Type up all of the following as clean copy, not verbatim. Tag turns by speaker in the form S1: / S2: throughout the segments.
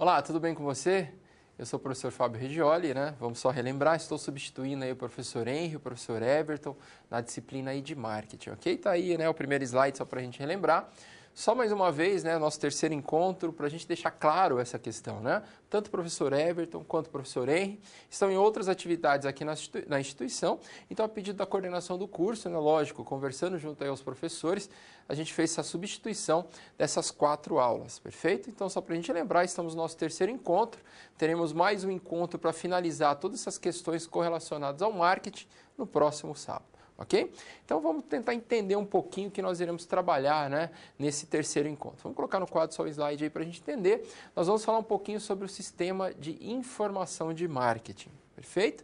S1: Olá, tudo bem com você? Eu sou o professor Fábio Regioli, né? Vamos só relembrar, estou substituindo aí o professor Henry, o professor Everton, na disciplina aí de marketing, ok? Tá aí, né, o primeiro slide só para a gente relembrar. Só mais uma vez, né, nosso terceiro encontro, para a gente deixar claro essa questão, né? Tanto o professor Everton quanto o professor Henry estão em outras atividades aqui na instituição, então a pedido da coordenação do curso, né, lógico, conversando junto aí aos professores, a gente fez essa substituição dessas 4 aulas, perfeito? Então, só para a gente lembrar, estamos no nosso terceiro encontro, teremos mais um encontro para finalizar todas essas questões correlacionadas ao marketing no próximo sábado. Ok? Então vamos tentar entender um pouquinho o que nós iremos trabalhar, né, nesse terceiro encontro. Vamos colocar no quadro só o slide aí para a gente entender. Nós vamos falar um pouquinho sobre o sistema de informação de marketing. Perfeito?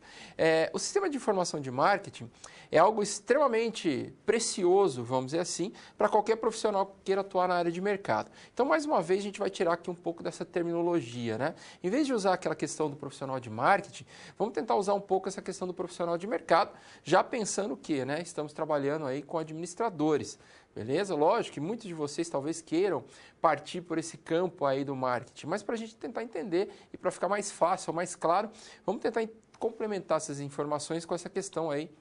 S1: O sistema de informação de marketing é algo extremamente precioso, vamos dizer assim, para qualquer profissional que queira atuar na área de mercado. Então, mais uma vez, a gente vai tirar aqui um pouco dessa terminologia, né? Em vez de usar aquela questão do profissional de marketing, vamos tentar usar um pouco essa questão do profissional de mercado, já pensando que, né, estamos trabalhando aí com administradores. Beleza? Lógico que muitos de vocês talvez queiram partir por esse campo aí do marketing, mas para a gente tentar entender e para ficar mais fácil, mais claro, vamos tentar complementar essas informações com essa questão aí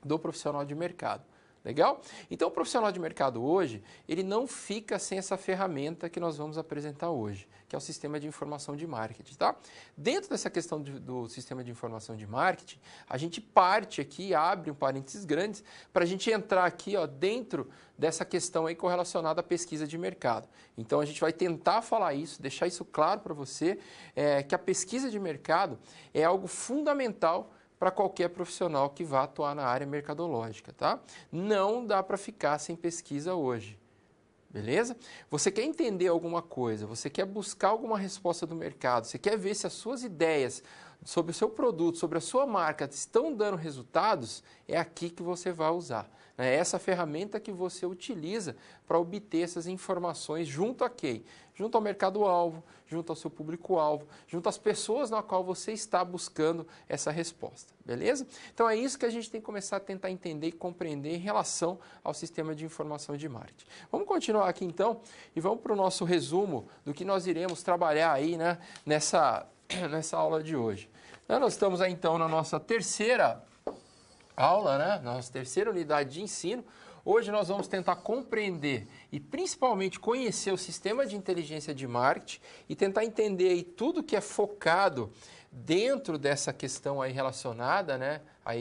S1: do profissional de mercado. Legal? Então, o profissional de mercado hoje, ele não fica sem essa ferramenta que nós vamos apresentar hoje, que é o sistema de informação de marketing, tá? Dentro dessa questão do sistema de informação de marketing, a gente parte aqui, abre um parênteses grandes, para a gente entrar aqui, ó, dentro dessa questão aí correlacionada à pesquisa de mercado. Então, a gente vai tentar falar isso, deixar isso claro para você, que a pesquisa de mercado é algo fundamental para qualquer profissional que vá atuar na área mercadológica, tá? Não dá para ficar sem pesquisa hoje, beleza? Você quer entender alguma coisa, você quer buscar alguma resposta do mercado, você quer ver se as suas ideias sobre o seu produto, sobre a sua marca estão dando resultados, é aqui que você vai usar. É essa ferramenta que você utiliza para obter essas informações junto a quem? Junto ao mercado-alvo, junto ao seu público-alvo, junto às pessoas na qual você está buscando essa resposta, beleza? Então é isso que a gente tem que começar a tentar entender e compreender em relação ao sistema de informação de marketing. Vamos continuar aqui então e vamos para o nosso resumo do que nós iremos trabalhar aí, né, nessa aula de hoje. Nós estamos aí então na nossa terceira aula, né? Nossa terceira unidade de ensino. Hoje nós vamos tentar compreender e principalmente conhecer o sistema de inteligência de marketing e tentar entender aí tudo que é focado dentro dessa questão aí relacionada, né, a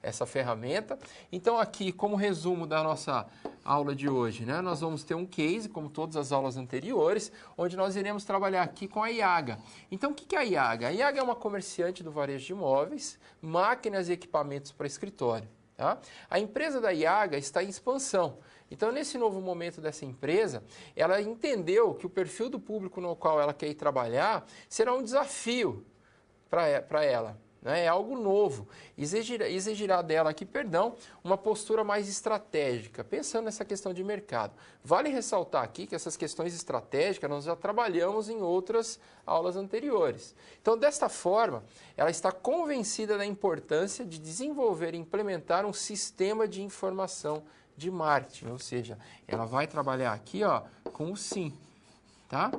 S1: essa ferramenta. Então aqui, como resumo da nossa aula de hoje, né, nós vamos ter um case, como todas as aulas anteriores, onde nós iremos trabalhar aqui com a IAGA. Então o que é a IAGA? A IAGA é uma comerciante do varejo de imóveis, máquinas e equipamentos para escritório. Tá? A empresa da IAGA está em expansão. Então, nesse novo momento dessa empresa, ela entendeu que o perfil do público no qual ela quer ir trabalhar será um desafio para ela. Né? É algo novo. Exigirá dela aqui, uma postura mais estratégica, pensando nessa questão de mercado. Vale ressaltar aqui que essas questões estratégicas nós já trabalhamos em outras aulas anteriores. Então, desta forma, ela está convencida da importância de desenvolver e implementar um sistema de informação de marketing, ou seja, ela vai trabalhar aqui, ó, com o SIM, tá?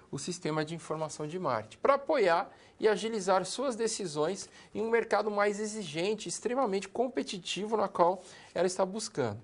S1: O sistema de informação de marketing, para apoiar e agilizar suas decisões em um mercado mais exigente, extremamente competitivo, na qual ela está buscando.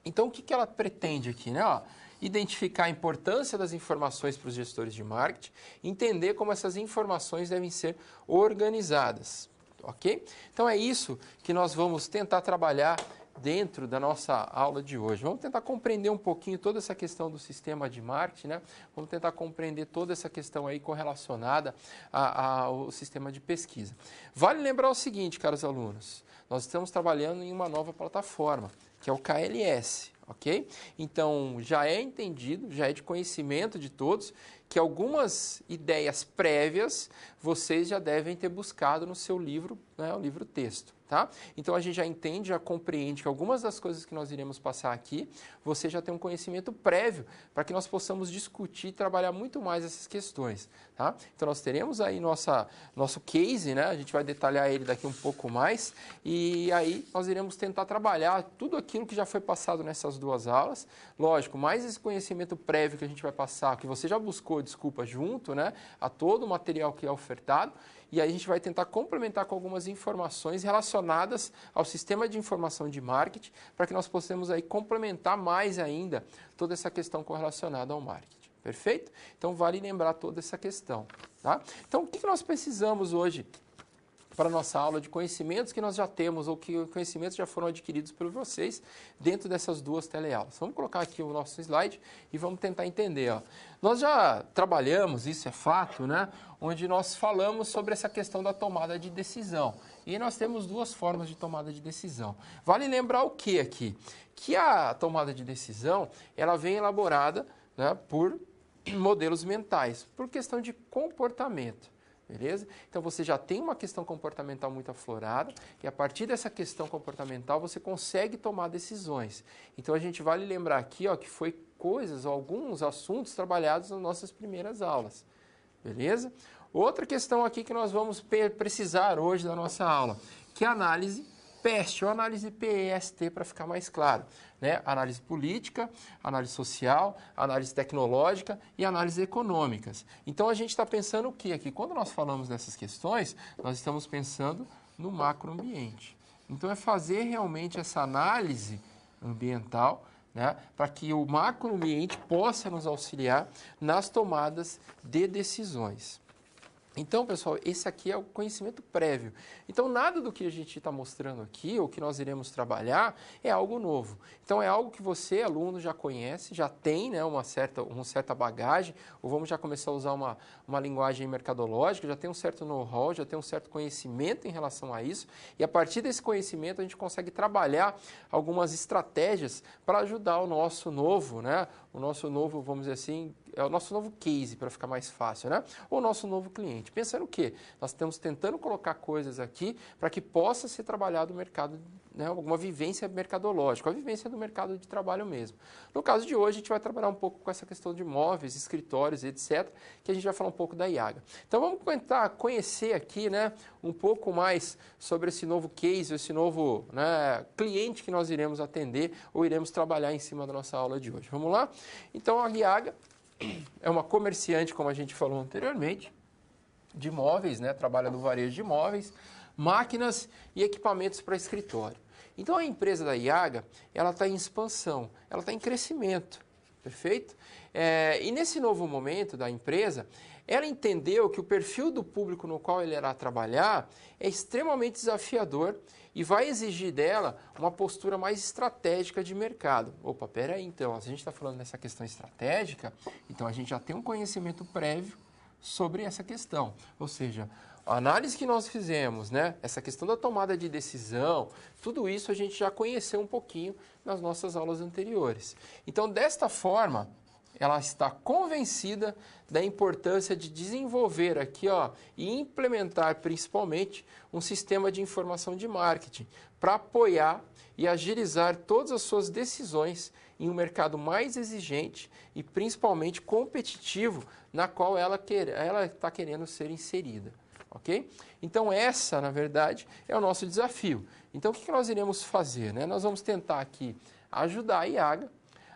S1: Então, o que ela pretende aqui, né? Ó, identificar a importância das informações para os gestores de marketing, entender como essas informações devem ser organizadas, ok? Então, é isso que nós vamos tentar trabalhar dentro da nossa aula de hoje. Vamos tentar compreender um pouquinho toda essa questão do sistema de marketing, né? Vamos tentar compreender toda essa questão aí correlacionada ao sistema de pesquisa. Vale lembrar o seguinte, caros alunos, nós estamos trabalhando em uma nova plataforma, que é o KLS, ok? Então, já é entendido, já é de conhecimento de todos, que algumas ideias prévias vocês já devem ter buscado no seu livro, né, o livro texto. Tá? Então a gente já entende, já compreende que algumas das coisas que nós iremos passar aqui, você já tem um conhecimento prévio para que nós possamos discutir e trabalhar muito mais essas questões. Tá? Então nós teremos aí nosso case, né? A gente vai detalhar ele daqui um pouco mais e aí nós iremos tentar trabalhar tudo aquilo que já foi passado nessas duas aulas. Lógico, mais esse conhecimento prévio que a gente vai passar, que você já buscou desculpa, junto, né, a todo o material que é ofertado, e aí a gente vai tentar complementar com algumas informações relacionadas ao sistema de informação de marketing, para que nós possamos aí complementar mais ainda toda essa questão correlacionada ao marketing. Perfeito? Então, vale lembrar toda essa questão. Tá? Então, o que nós precisamos hoje para a nossa aula de conhecimentos que nós já temos ou que conhecimentos já foram adquiridos por vocês dentro dessas duas teleaulas? Vamos colocar aqui o nosso slide e vamos tentar entender. Ó. Nós já trabalhamos, isso é fato, né? Onde nós falamos sobre essa questão da tomada de decisão. E nós temos duas formas de tomada de decisão. Vale lembrar o que aqui? Que a tomada de decisão, ela vem elaborada, né, por modelos mentais, por questão de comportamento, beleza? Então você já tem uma questão comportamental muito aflorada e a partir dessa questão comportamental você consegue tomar decisões. Então a gente vale lembrar aqui, ó, que foi coisas, alguns assuntos trabalhados nas nossas primeiras aulas, beleza? Outra questão aqui que nós vamos precisar hoje da nossa aula, que é a análise PEST, ou análise PEST, para ficar mais claro, né? Análise política, análise social, análise tecnológica e análise econômicas. Então, a gente está pensando o que aqui? Quando nós falamos dessas questões, nós estamos pensando no macroambiente. Então, é fazer realmente essa análise ambiental, né? Para que o macroambiente possa nos auxiliar nas tomadas de decisões. Então, pessoal, esse aqui é o conhecimento prévio. Então, nada do que a gente está mostrando aqui, ou que nós iremos trabalhar, é algo novo. Então, é algo que você, aluno, já conhece, já tem, né, uma certa bagagem, ou vamos já começar a usar uma linguagem mercadológica, já tem um certo know-how, já tem um certo conhecimento em relação a isso, e a partir desse conhecimento a gente consegue trabalhar algumas estratégias para ajudar o nosso novo, né, o nosso novo, vamos dizer assim, é o nosso novo case, para ficar mais fácil, né? Ou o nosso novo cliente. Pensando o quê? Nós estamos tentando colocar coisas aqui para que possa ser trabalhado o mercado, né? Alguma vivência mercadológica, a vivência do mercado de trabalho mesmo. No caso de hoje, a gente vai trabalhar um pouco com essa questão de imóveis, escritórios, etc., que a gente vai falar um pouco da IAGA. Então, vamos tentar conhecer aqui, né, um pouco mais sobre esse novo case, esse novo, né, cliente que nós iremos atender ou iremos trabalhar em cima da nossa aula de hoje. Vamos lá? Então, a IAGA é uma comerciante, como a gente falou anteriormente, de imóveis, né? Trabalha no varejo de imóveis, máquinas e equipamentos para escritório. Então, a empresa da IAGA, ela está em expansão, ela está em crescimento, perfeito? E nesse novo momento da empresa, ela entendeu que o perfil do público no qual ele irá trabalhar é extremamente desafiador e vai exigir dela uma postura mais estratégica de mercado. Opa, peraí, então, se a gente está falando dessa questão estratégica, então a gente já tem um conhecimento prévio sobre essa questão. Ou seja, a análise que nós fizemos, né, essa questão da tomada de decisão, tudo isso a gente já conheceu um pouquinho nas nossas aulas anteriores. Então, desta forma, ela está convencida da importância de desenvolver aqui, ó, e implementar principalmente um sistema de informação de marketing para apoiar e agilizar todas as suas decisões em um mercado mais exigente e principalmente competitivo na qual ela está querendo ser inserida. Ok? Então, essa, na verdade, é o nosso desafio. Então, o que nós iremos fazer? Né? Nós vamos tentar aqui ajudar a IAGA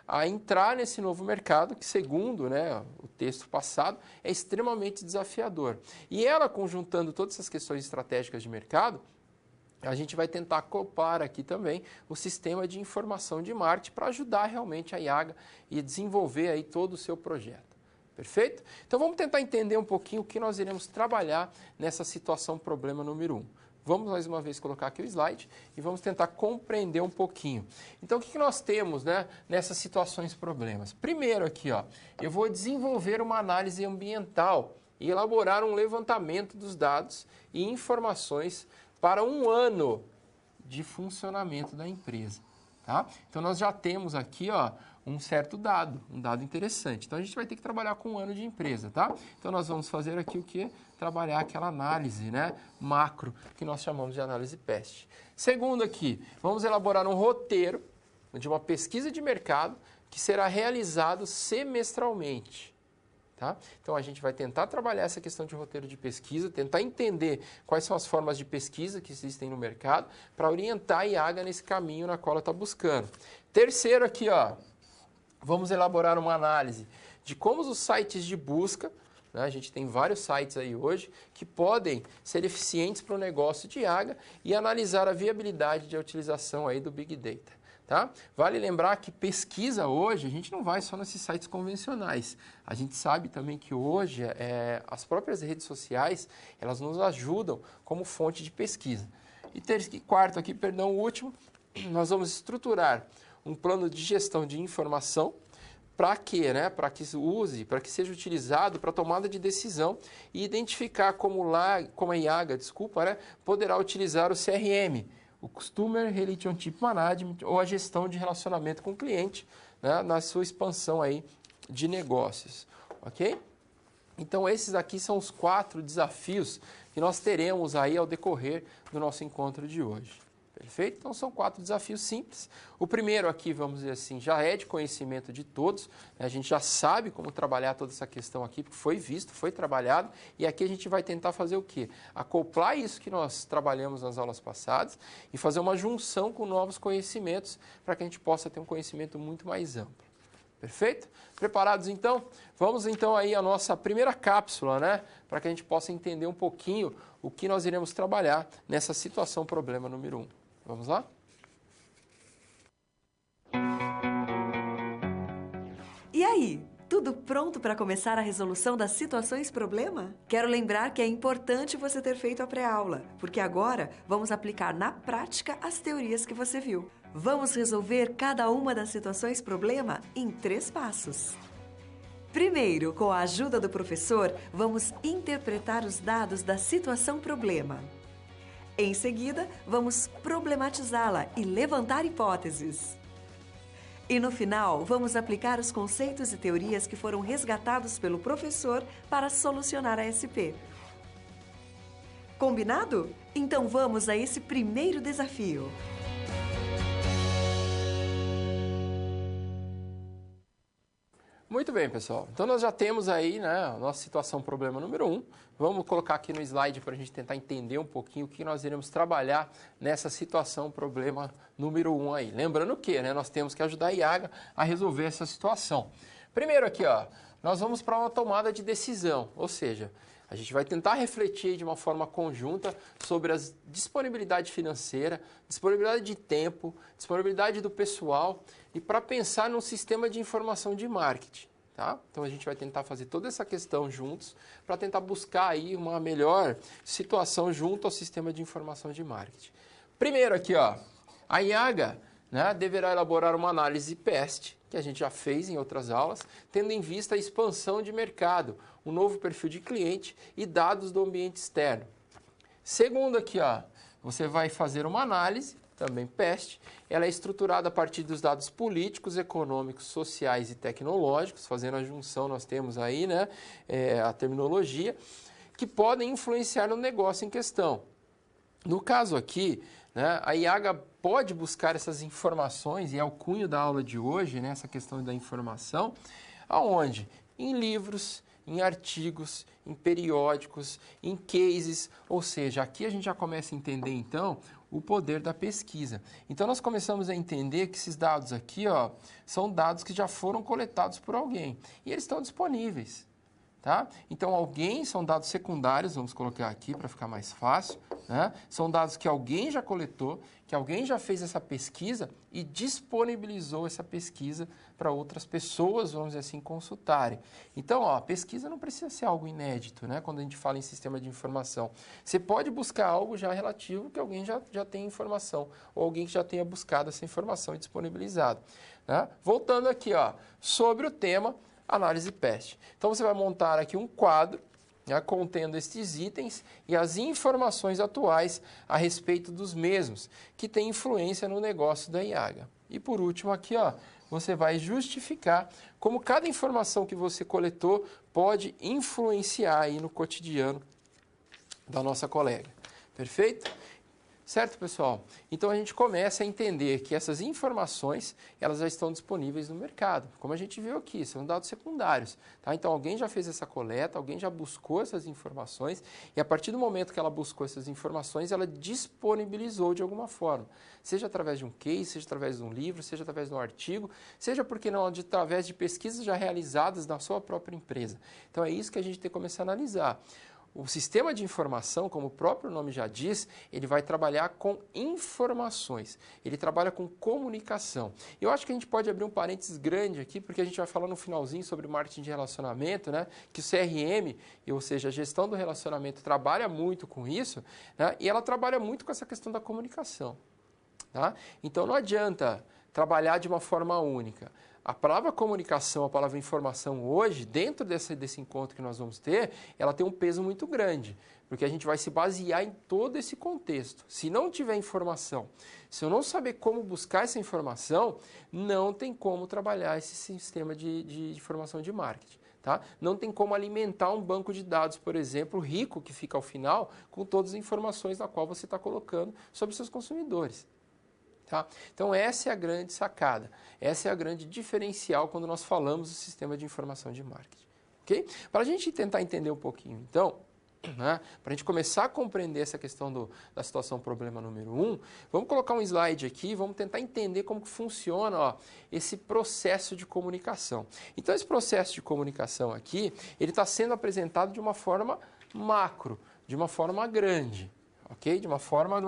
S1: a entrar nesse novo mercado que, segundo, né, o texto passado, é extremamente desafiador. E ela, conjuntando todas essas questões estratégicas de mercado, a gente vai tentar acoplar aqui também o sistema de informação de marketing para ajudar realmente a IAGA e desenvolver aí todo o seu projeto. Perfeito? Então vamos tentar entender um pouquinho o que nós iremos trabalhar nessa situação problema número 1. Vamos mais uma vez colocar aqui o slide e vamos tentar compreender um pouquinho. Então, o que nós temos, né, nessas situações problemas? Primeiro aqui, ó, eu vou desenvolver uma análise ambiental e elaborar um levantamento dos dados e informações para um ano de funcionamento da empresa. Tá? Então, nós já temos aqui, ó, um certo dado, um dado interessante. Então, a gente vai ter que trabalhar com um ano de empresa, tá? Então, nós vamos fazer aqui o quê? Trabalhar aquela análise, né, macro, que nós chamamos de análise PEST. Segundo aqui, vamos elaborar um roteiro de uma pesquisa de mercado que será realizado semestralmente. Tá? Então, a gente vai tentar trabalhar essa questão de roteiro de pesquisa, tentar entender quais são as formas de pesquisa que existem no mercado para orientar a IAGA nesse caminho na qual ela está buscando. Terceiro aqui, ó, vamos elaborar uma análise de como os sites de busca, né, a gente tem vários sites aí hoje, que podem ser eficientes para o negócio de IAGA e analisar a viabilidade de utilização aí do Big Data. Tá? Vale lembrar que pesquisa hoje, a gente não vai só nesses sites convencionais. A gente sabe também que hoje as próprias redes sociais, elas nos ajudam como fonte de pesquisa. E quarto aqui, último, nós vamos estruturar um plano de gestão de informação. Para quê? Né? Para que seja utilizado para tomada de decisão e identificar como a IAGA, né, poderá utilizar o CRM, o Customer Relationship Management, ou a gestão de relacionamento com o cliente, né, na sua expansão aí de negócios, ok? Então, esses aqui são os 4 desafios que nós teremos aí ao decorrer do nosso encontro de hoje. Perfeito? Então, são 4 desafios simples. O primeiro aqui, vamos dizer assim, já é de conhecimento de todos. Né? A gente já sabe como trabalhar toda essa questão aqui, porque foi visto, foi trabalhado. E aqui a gente vai tentar fazer o quê? Acoplar isso que nós trabalhamos nas aulas passadas e fazer uma junção com novos conhecimentos para que a gente possa ter um conhecimento muito mais amplo. Perfeito? Preparados então? Vamos então aí à nossa primeira cápsula, né? Para que a gente possa entender um pouquinho o que nós iremos trabalhar nessa situação problema número 1. Vamos lá?
S2: E aí, tudo pronto para começar a resolução das situações problema? Quero lembrar que é importante você ter feito a pré-aula, porque agora vamos aplicar na prática as teorias que você viu. Vamos resolver cada uma das situações problema em 3 passos. Primeiro, com a ajuda do professor, vamos interpretar os dados da situação problema. Em seguida, vamos problematizá-la e levantar hipóteses. E no final, vamos aplicar os conceitos e teorias que foram resgatados pelo professor para solucionar a SP. Combinado? Então vamos a esse primeiro desafio.
S1: Muito bem, pessoal. Então, nós já temos aí, né, a nossa situação problema número 1. Vamos colocar aqui no slide para a gente tentar entender um pouquinho o que nós iremos trabalhar nessa situação problema número 1 aí. Lembrando que, né, nós temos que ajudar a IAGA a resolver essa situação. Primeiro aqui, ó, nós vamos para uma tomada de decisão, ou seja, a gente vai tentar refletir de uma forma conjunta sobre a disponibilidade financeira, disponibilidade de tempo, disponibilidade do pessoal e para pensar num sistema de informação de marketing. Tá? Então a gente vai tentar fazer toda essa questão juntos para tentar buscar aí uma melhor situação junto ao sistema de informação de marketing. Primeiro aqui, ó, a IAGA, né, deverá elaborar uma análise PEST, que a gente já fez em outras aulas, tendo em vista a expansão de mercado, um novo perfil de cliente e dados do ambiente externo. Segundo aqui, ó, você vai fazer uma análise, também PEST, ela é estruturada a partir dos dados políticos, econômicos, sociais e tecnológicos, fazendo a junção, nós temos aí, né, a terminologia, que podem influenciar no negócio em questão. No caso aqui, né, a IAGA pode buscar essas informações, e é o cunho da aula de hoje, né, essa questão da informação, aonde? Em livros, em artigos, em periódicos, em cases, ou seja, aqui a gente já começa a entender, então, o poder da pesquisa. Então, nós começamos a entender que esses dados aqui, ó, são dados que já foram coletados por alguém, e eles estão disponíveis. Tá? Então, são dados secundários, vamos colocar aqui para ficar mais fácil, né? São dados que alguém já coletou, que alguém já fez essa pesquisa e disponibilizou essa pesquisa para outras pessoas, vamos dizer assim, consultarem. Então, ó, a pesquisa não precisa ser algo inédito, né? Quando a gente fala em sistema de informação. Você pode buscar algo já relativo que alguém já tem informação, ou alguém que já tenha buscado essa informação e disponibilizado. Né? Voltando aqui, ó, sobre o tema análise PEST. Então, você vai montar aqui um quadro, né, contendo estes itens e as informações atuais a respeito dos mesmos, que tem influência no negócio da IAGA. E por último aqui, ó, você vai justificar como cada informação que você coletou pode influenciar aí no cotidiano da nossa colega. Perfeito? Certo, pessoal? Então a gente começa a entender que essas informações, elas já estão disponíveis no mercado. Como a gente viu aqui, são dados secundários. Tá? Então alguém já fez essa coleta, alguém já buscou essas informações e a partir do momento que ela buscou essas informações, ela disponibilizou de alguma forma. Seja através de um case, seja através de um livro, seja através de um artigo, seja porque não, através de pesquisas já realizadas na sua própria empresa. Então é isso que a gente tem que começar a analisar. O sistema de informação, como o próprio nome já diz, ele vai trabalhar com informações, ele trabalha com comunicação. Eu acho que a gente pode abrir um parênteses grande aqui, porque a gente vai falar no finalzinho sobre marketing de relacionamento, né? Que o CRM, ou seja, a gestão do relacionamento, trabalha muito com isso, né? E ela trabalha muito com essa questão da comunicação. Tá? Então não adianta trabalhar de uma forma única. A palavra comunicação, a palavra informação hoje, dentro desse encontro que nós vamos ter, ela tem um peso muito grande, porque a gente vai se basear em todo esse contexto. Se não tiver informação, se eu não saber como buscar essa informação, não tem como trabalhar esse sistema de informação de marketing. Tá? Não tem como alimentar um banco de dados, por exemplo, rico, que fica ao final, com todas as informações na qual você está colocando sobre seus consumidores. Tá? Então essa é a grande sacada, essa é a grande diferencial quando nós falamos do sistema de informação de marketing. Okay? Para a gente tentar entender um pouquinho, então, né, para a gente começar a compreender essa questão da situação problema número 1, vamos colocar um slide aqui, vamos tentar entender como que funciona esse processo de comunicação. Então esse processo de comunicação aqui, ele está sendo apresentado de uma forma macro, de uma forma grande, okay? De uma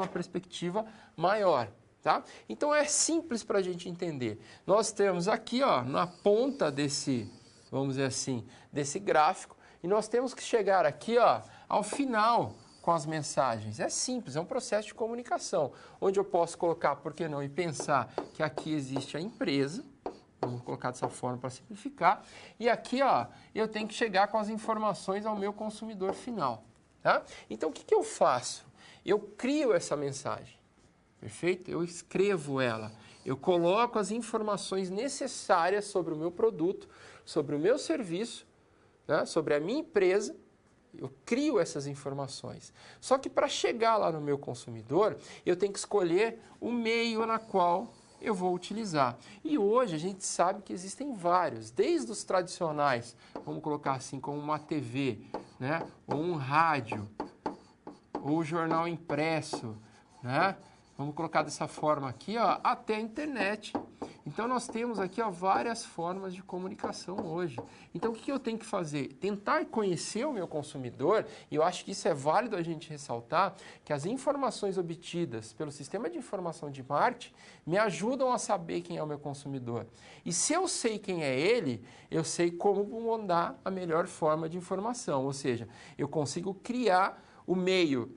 S1: perspectiva maior. Tá? Então é simples para a gente entender. Nós temos aqui na ponta desse, vamos dizer assim, desse gráfico, e nós temos que chegar aqui ao final com as mensagens. É simples, é um processo de comunicação, onde eu posso colocar, por que não, e pensar que aqui existe a empresa, vamos colocar dessa forma para simplificar, e aqui eu tenho que chegar com as informações ao meu consumidor final. Tá? Então o que eu faço? Eu crio essa mensagem. Perfeito? Eu escrevo ela, eu coloco as informações necessárias sobre o meu produto, sobre o meu serviço, né, sobre a minha empresa, eu crio essas informações. Só que para chegar lá no meu consumidor, eu tenho que escolher o meio na qual eu vou utilizar. E hoje a gente sabe que existem vários, desde os tradicionais, vamos colocar assim, como uma TV, né, ou um rádio, ou jornal impresso, né? Vamos colocar dessa forma aqui, até a internet. Então, nós temos aqui várias formas de comunicação hoje. Então, o que eu tenho que fazer? Tentar conhecer o meu consumidor, e eu acho que isso é válido a gente ressaltar, que as informações obtidas pelo sistema de informação de marketing me ajudam a saber quem é o meu consumidor. E se eu sei quem é ele, eu sei como mandar a melhor forma de informação. Ou seja, eu consigo criar o meio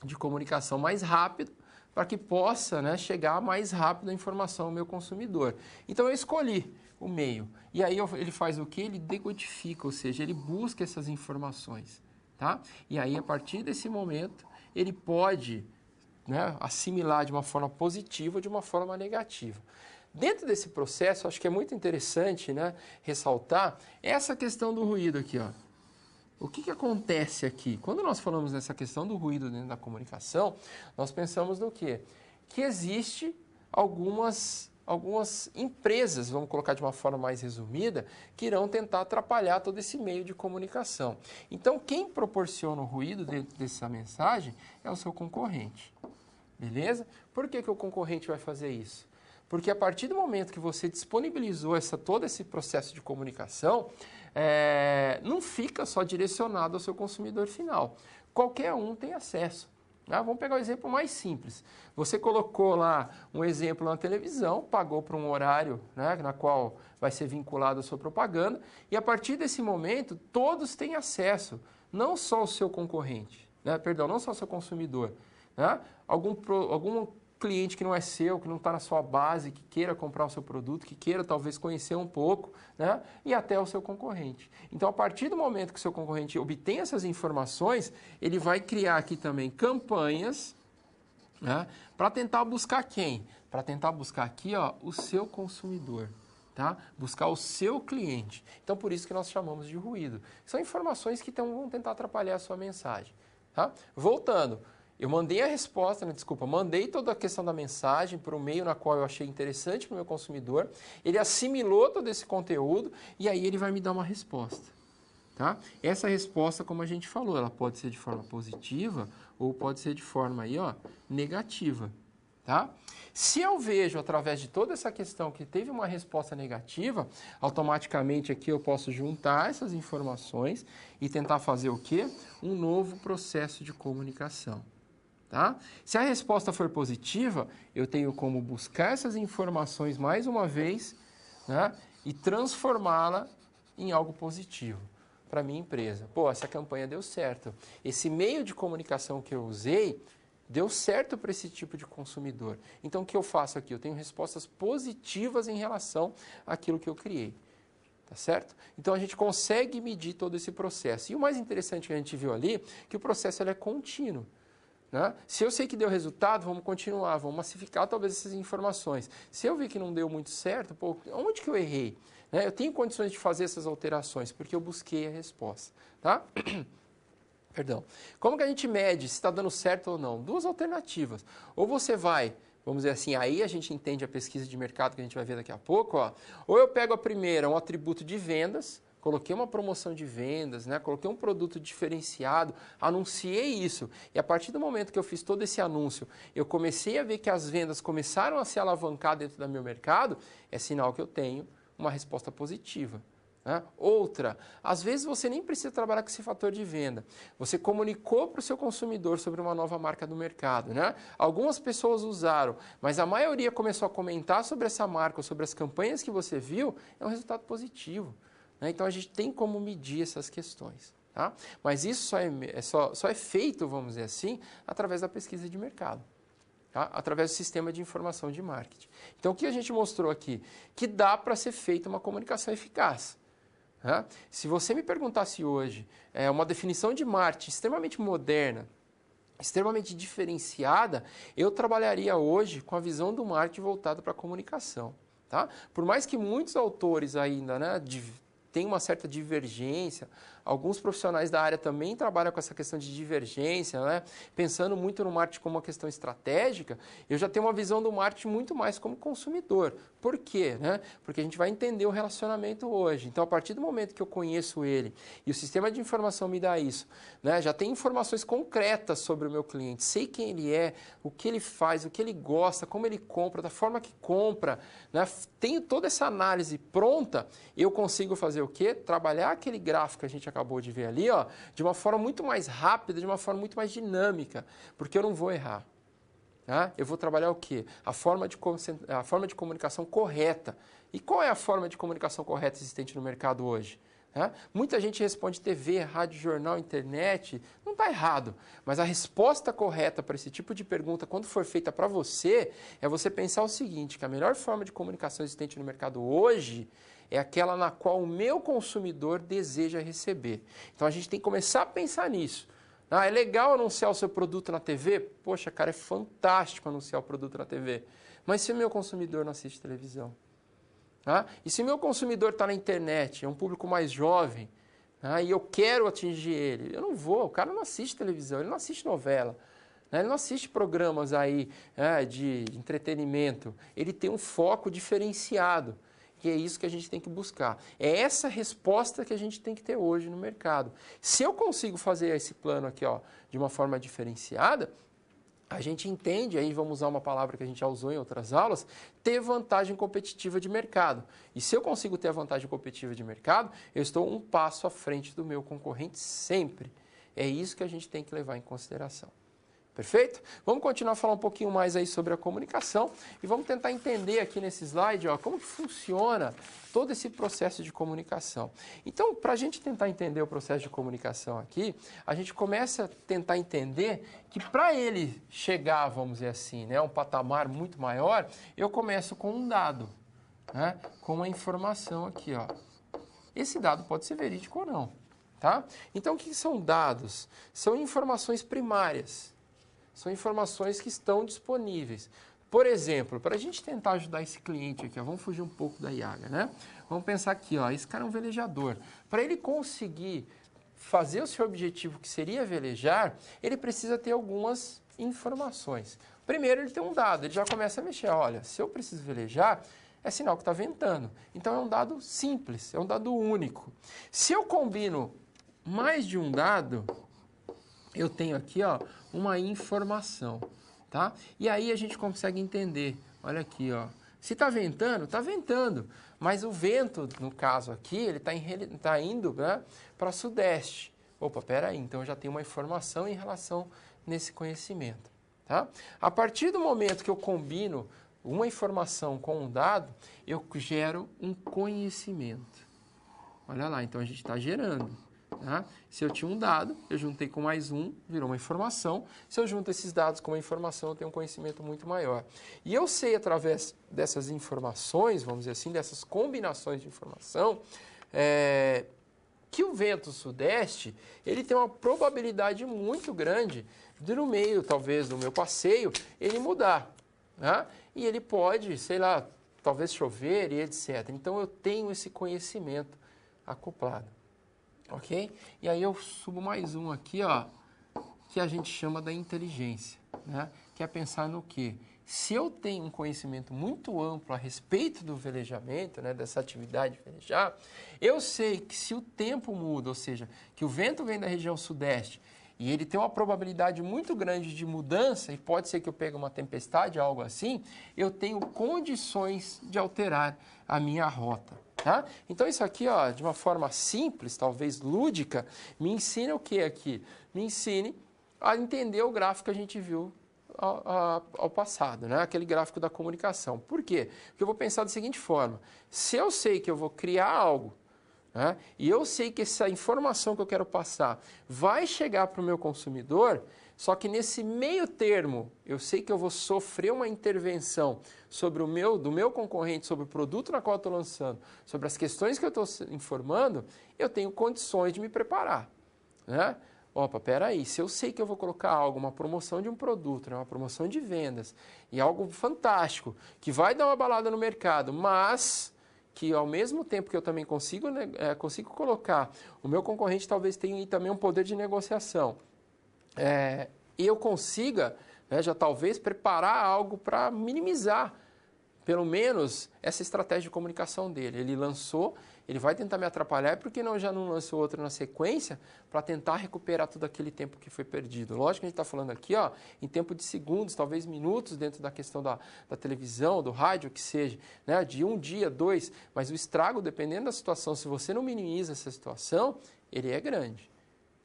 S1: de comunicação mais rápido, para que possa, né, chegar mais rápido a informação ao meu consumidor. Então eu escolhi o meio. E aí ele faz o quê? Ele decodifica, ou seja, ele busca essas informações. Tá? E aí, a partir desse momento, ele pode, né, assimilar de uma forma positiva ou de uma forma negativa. Dentro desse processo, acho que é muito interessante, né, ressaltar essa questão do ruído aqui. O que acontece aqui? Quando nós falamos nessa questão do ruído dentro da comunicação, nós pensamos no quê? Que existe algumas empresas, vamos colocar de uma forma mais resumida, que irão tentar atrapalhar todo esse meio de comunicação. Então, quem proporciona o ruído dentro dessa mensagem é o seu concorrente. Beleza? Por que o concorrente vai fazer isso? Porque a partir do momento que você disponibilizou todo esse processo de comunicação, não fica só direcionado ao seu consumidor final. Qualquer um tem acesso. Vamos pegar o exemplo mais simples. Você colocou lá um exemplo na televisão, pagou para um horário, né, na qual vai ser vinculado a sua propaganda, e a partir desse momento, todos têm acesso, não só o seu concorrente, né, não só o seu consumidor. Né, algum cliente que não é seu, que não está na sua base, que queira comprar o seu produto, que queira talvez conhecer um pouco, né? E até o seu concorrente. Então, a partir do momento que o seu concorrente obtém essas informações, ele vai criar aqui também campanhas, né? Para tentar buscar quem? Para tentar buscar aqui o seu consumidor. Tá? Buscar o seu cliente. Então, por isso que nós chamamos de ruído. São informações que vão tentar atrapalhar a sua mensagem. Tá? Voltando. Eu mandei a resposta, né, desculpa, mandei toda a questão da mensagem para o meio na qual eu achei interessante para o meu consumidor, ele assimilou todo esse conteúdo e aí ele vai me dar uma resposta. Tá? Essa resposta, como a gente falou, ela pode ser de forma positiva ou pode ser de forma aí, ó, negativa. Tá? Se eu vejo através de toda essa questão que teve uma resposta negativa, automaticamente aqui eu posso juntar essas informações e tentar fazer o quê? Um novo processo de comunicação. Tá? Se a resposta for positiva, eu tenho como buscar essas informações mais uma vez, né, e transformá-la em algo positivo para a minha empresa. Pô, essa campanha deu certo. Esse meio de comunicação que eu usei deu certo para esse tipo de consumidor. Então, o que eu faço aqui? Eu tenho respostas positivas em relação àquilo que eu criei. Tá certo? Então, a gente consegue medir todo esse processo. E o mais interessante que a gente viu ali, que o processo ele é contínuo. Né? Se eu sei que deu resultado, vamos continuar, vamos massificar talvez essas informações. Se eu vi que não deu muito certo, pô, onde que eu errei? Né? Eu tenho condições de fazer essas alterações, porque eu busquei a resposta. Tá? Perdão. Como que a gente mede se está dando certo ou não? Duas alternativas. Ou você vai, vamos dizer assim, aí a gente entende a pesquisa de mercado que a gente vai ver daqui a pouco, ó. Ou eu pego a primeira, um atributo de vendas, coloquei uma promoção de vendas, né? Coloquei um produto diferenciado, anunciei isso. E a partir do momento que eu fiz todo esse anúncio, eu comecei a ver que as vendas começaram a se alavancar dentro do meu mercado, é sinal que eu tenho uma resposta positiva. Né? Outra, às vezes você nem precisa trabalhar com esse fator de venda. Você comunicou para o seu consumidor sobre uma nova marca do mercado. Né? Algumas pessoas usaram, mas a maioria começou a comentar sobre essa marca, sobre as campanhas que você viu, é um resultado positivo. Né? Então a gente tem como medir essas questões. Tá? Mas isso só é feito, vamos dizer assim, através da pesquisa de mercado. Tá? Através do sistema de informação de marketing. Então o que a gente mostrou aqui? Que dá para ser feita uma comunicação eficaz. Né? Se você me perguntasse hoje uma definição de marketing extremamente moderna, extremamente diferenciada, eu trabalharia hoje com a visão do marketing voltada para a comunicação. Tá? Por mais que muitos autores ainda, né, tem uma certa divergência, alguns profissionais da área também trabalham com essa questão de divergência, né? Pensando muito no marketing como uma questão estratégica, eu já tenho uma visão do marketing muito mais como consumidor. Por quê? Né? Porque a gente vai entender o relacionamento hoje. Então, a partir do momento que eu conheço ele e o sistema de informação me dá isso, né? Já tem informações concretas sobre o meu cliente, sei quem ele é, o que ele faz, o que ele gosta, como ele compra, da forma que compra, né? Tenho toda essa análise pronta, eu consigo fazer o quê? Trabalhar aquele gráfico que a gente acabou de ver ali, ó, de uma forma muito mais rápida, de uma forma muito mais dinâmica, porque eu não vou errar. Tá? Eu vou trabalhar o quê? A forma de comunicação correta. E qual é a forma de comunicação correta existente no mercado hoje? Tá? Muita gente responde TV, rádio, jornal, internet. Não está errado, mas a resposta correta para esse tipo de pergunta, quando for feita para você, é você pensar o seguinte, que a melhor forma de comunicação existente no mercado hoje é aquela na qual o meu consumidor deseja receber. Então, a gente tem que começar a pensar nisso. Ah, é legal anunciar o seu produto na TV? Poxa, cara, é fantástico anunciar o produto na TV. Mas se o meu consumidor não assiste televisão? Ah, e se o meu consumidor está na internet, é um público mais jovem, e eu quero atingir ele? Eu não vou, o cara não assiste televisão, ele não assiste novela. Ele não assiste programas aí de entretenimento. Ele tem um foco diferenciado. E é isso que a gente tem que buscar. É essa resposta que a gente tem que ter hoje no mercado. Se eu consigo fazer esse plano aqui, ó, de uma forma diferenciada, a gente entende, aí vamos usar uma palavra que a gente já usou em outras aulas, ter vantagem competitiva de mercado. E se eu consigo ter a vantagem competitiva de mercado, eu estou um passo à frente do meu concorrente sempre. É isso que a gente tem que levar em consideração. Perfeito? Vamos continuar a falar um pouquinho mais aí sobre a comunicação e vamos tentar entender aqui nesse slide, ó, como que funciona todo esse processo de comunicação. Então, para a gente tentar entender o processo de comunicação aqui, a gente começa a tentar entender que para ele chegar, vamos dizer assim, né, a um patamar muito maior, eu começo com um dado, né, com uma informação aqui, ó. Esse dado pode ser verídico ou não, tá? Então, o que são dados? São informações primárias. São informações que estão disponíveis. Por exemplo, para a gente tentar ajudar esse cliente aqui, ó, vamos fugir um pouco da IAGA, né? Vamos pensar aqui, ó, esse cara é um velejador. Para ele conseguir fazer o seu objetivo, que seria velejar, ele precisa ter algumas informações. Primeiro, ele tem um dado, ele já começa a mexer. Olha, se eu preciso velejar, é sinal que está ventando. Então, é um dado simples, é um dado único. Se eu combino mais de um dado, eu tenho aqui ó, uma informação, tá? E aí a gente consegue entender. Olha aqui, ó. Se está ventando, mas o vento, no caso aqui, ele está indo, né, para sudeste. Opa, peraí, então eu já tenho uma informação em relação nesse conhecimento, tá? A partir do momento que eu combino uma informação com um dado, eu gero um conhecimento. Olha lá, então a gente está gerando. Tá? Se eu tinha um dado, eu juntei com mais um, virou uma informação. Se eu junto esses dados com uma informação, eu tenho um conhecimento muito maior. E eu sei, através dessas informações, vamos dizer assim, dessas combinações de informação, que o vento sudeste, ele tem uma probabilidade muito grande de, no meio, talvez, do meu passeio, ele mudar. Tá? E ele pode, sei lá, talvez chover e etc. Então, eu tenho esse conhecimento acoplado. Ok? E aí eu subo mais um aqui, ó, que a gente chama da inteligência, né? Que é pensar no quê? Se eu tenho um conhecimento muito amplo a respeito do velejamento, né, dessa atividade de velejar, eu sei que se o tempo muda, ou seja, que o vento vem da região sudeste e ele tem uma probabilidade muito grande de mudança, e pode ser que eu pegue uma tempestade, algo assim, eu tenho condições de alterar a minha rota. Tá? Então, isso aqui, ó, de uma forma simples, talvez lúdica, me ensina o que aqui? Me ensine a entender o gráfico que a gente viu ao passado, né? Aquele gráfico da comunicação. Por quê? Porque eu vou pensar da seguinte forma: se eu sei que eu vou criar algo, né, e eu sei que essa informação que eu quero passar vai chegar para o meu consumidor, só que nesse meio termo, eu sei que eu vou sofrer uma intervenção sobre do meu concorrente, sobre o produto na qual eu estou lançando, sobre as questões que eu estou informando, eu tenho condições de me preparar, né? Opa, peraí, se eu sei que eu vou colocar algo, uma promoção de um produto, né, uma promoção de vendas, e algo fantástico, que vai dar uma balada no mercado, mas que ao mesmo tempo que eu também consigo colocar, o meu concorrente talvez tenha também um poder de negociação, e eu consiga, né, já talvez preparar algo para minimizar, pelo menos, essa estratégia de comunicação dele. Ele lançou, ele vai tentar me atrapalhar, porque já não lançou outra na sequência para tentar recuperar todo aquele tempo que foi perdido. Lógico que a gente está falando aqui ó, em tempo de segundos, talvez minutos, dentro da questão da televisão, do rádio, que seja, né, de um dia, 2, mas o estrago, dependendo da situação, se você não minimiza essa situação, ele é grande.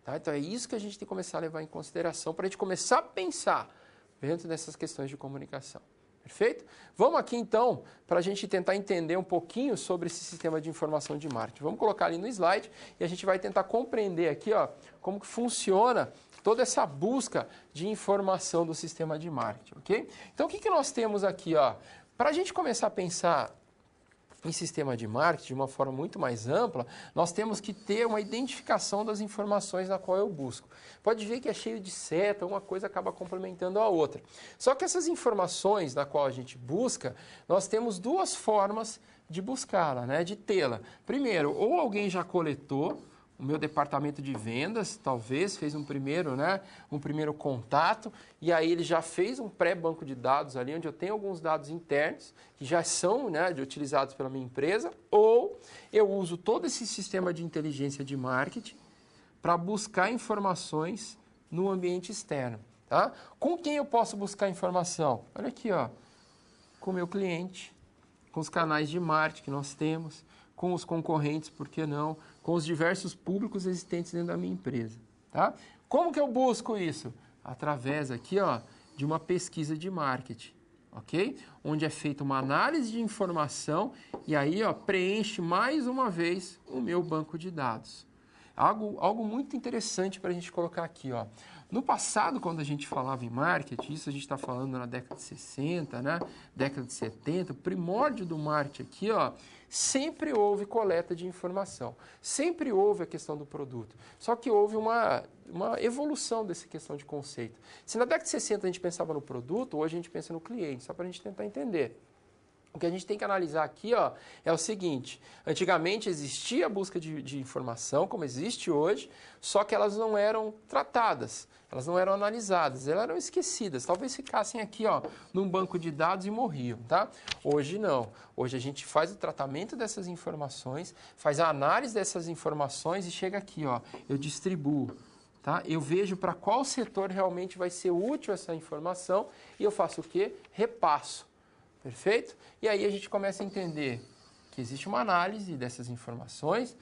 S1: Tá? Então, é isso que a gente tem que começar a levar em consideração para a gente começar a pensar dentro dessas questões de comunicação. Perfeito? Vamos aqui, então, para a gente tentar entender um pouquinho sobre esse sistema de informação de marketing. Vamos colocar ali no slide e a gente vai tentar compreender aqui ó, como que funciona toda essa busca de informação do sistema de marketing. Ok? Então, o que nós temos aqui? Para a gente começar a pensar em sistema de marketing, de uma forma muito mais ampla, nós temos que ter uma identificação das informações na qual eu busco. Pode ver que é cheio de seta, uma coisa acaba complementando a outra. Só que essas informações na qual a gente busca, nós temos duas formas de buscá-la, né, de tê-la. Primeiro, ou alguém já coletou, o meu departamento de vendas, talvez, fez um primeiro contato, e aí ele já fez um pré-banco de dados ali, onde eu tenho alguns dados internos, que já são, né, utilizados pela minha empresa, ou eu uso todo esse sistema de inteligência de marketing para buscar informações no ambiente externo. Tá? Com quem eu posso buscar informação? Olha aqui, ó, com o meu cliente, com os canais de marketing que nós temos, com os concorrentes, por que não, com os diversos públicos existentes dentro da minha empresa. Tá? Como que eu busco isso? Através aqui ó, de uma pesquisa de marketing, ok? Onde é feita uma análise de informação e aí ó, preenche mais uma vez o meu banco de dados. Algo muito interessante para a gente colocar aqui. Ó. No passado, quando a gente falava em marketing, isso a gente está falando na década de 60, né? Década de 70, o primórdio do marketing aqui, ó, sempre houve coleta de informação, sempre houve a questão do produto, só que houve uma evolução dessa questão de conceito. Se na década de 60 a gente pensava no produto, hoje a gente pensa no cliente, só para a gente tentar entender. O que a gente tem que analisar aqui, ó, é o seguinte: antigamente existia a busca de informação, como existe hoje, só que elas não eram tratadas, elas não eram analisadas, elas eram esquecidas. Talvez ficassem aqui, ó, num banco de dados e morriam, tá? Hoje não. Hoje a gente faz o tratamento dessas informações, faz a análise dessas informações e chega aqui, ó, eu distribuo. Tá? Eu vejo para qual setor realmente vai ser útil essa informação e eu faço o quê? Repasso. Perfeito? E aí a gente começa a entender que existe uma análise dessas informações,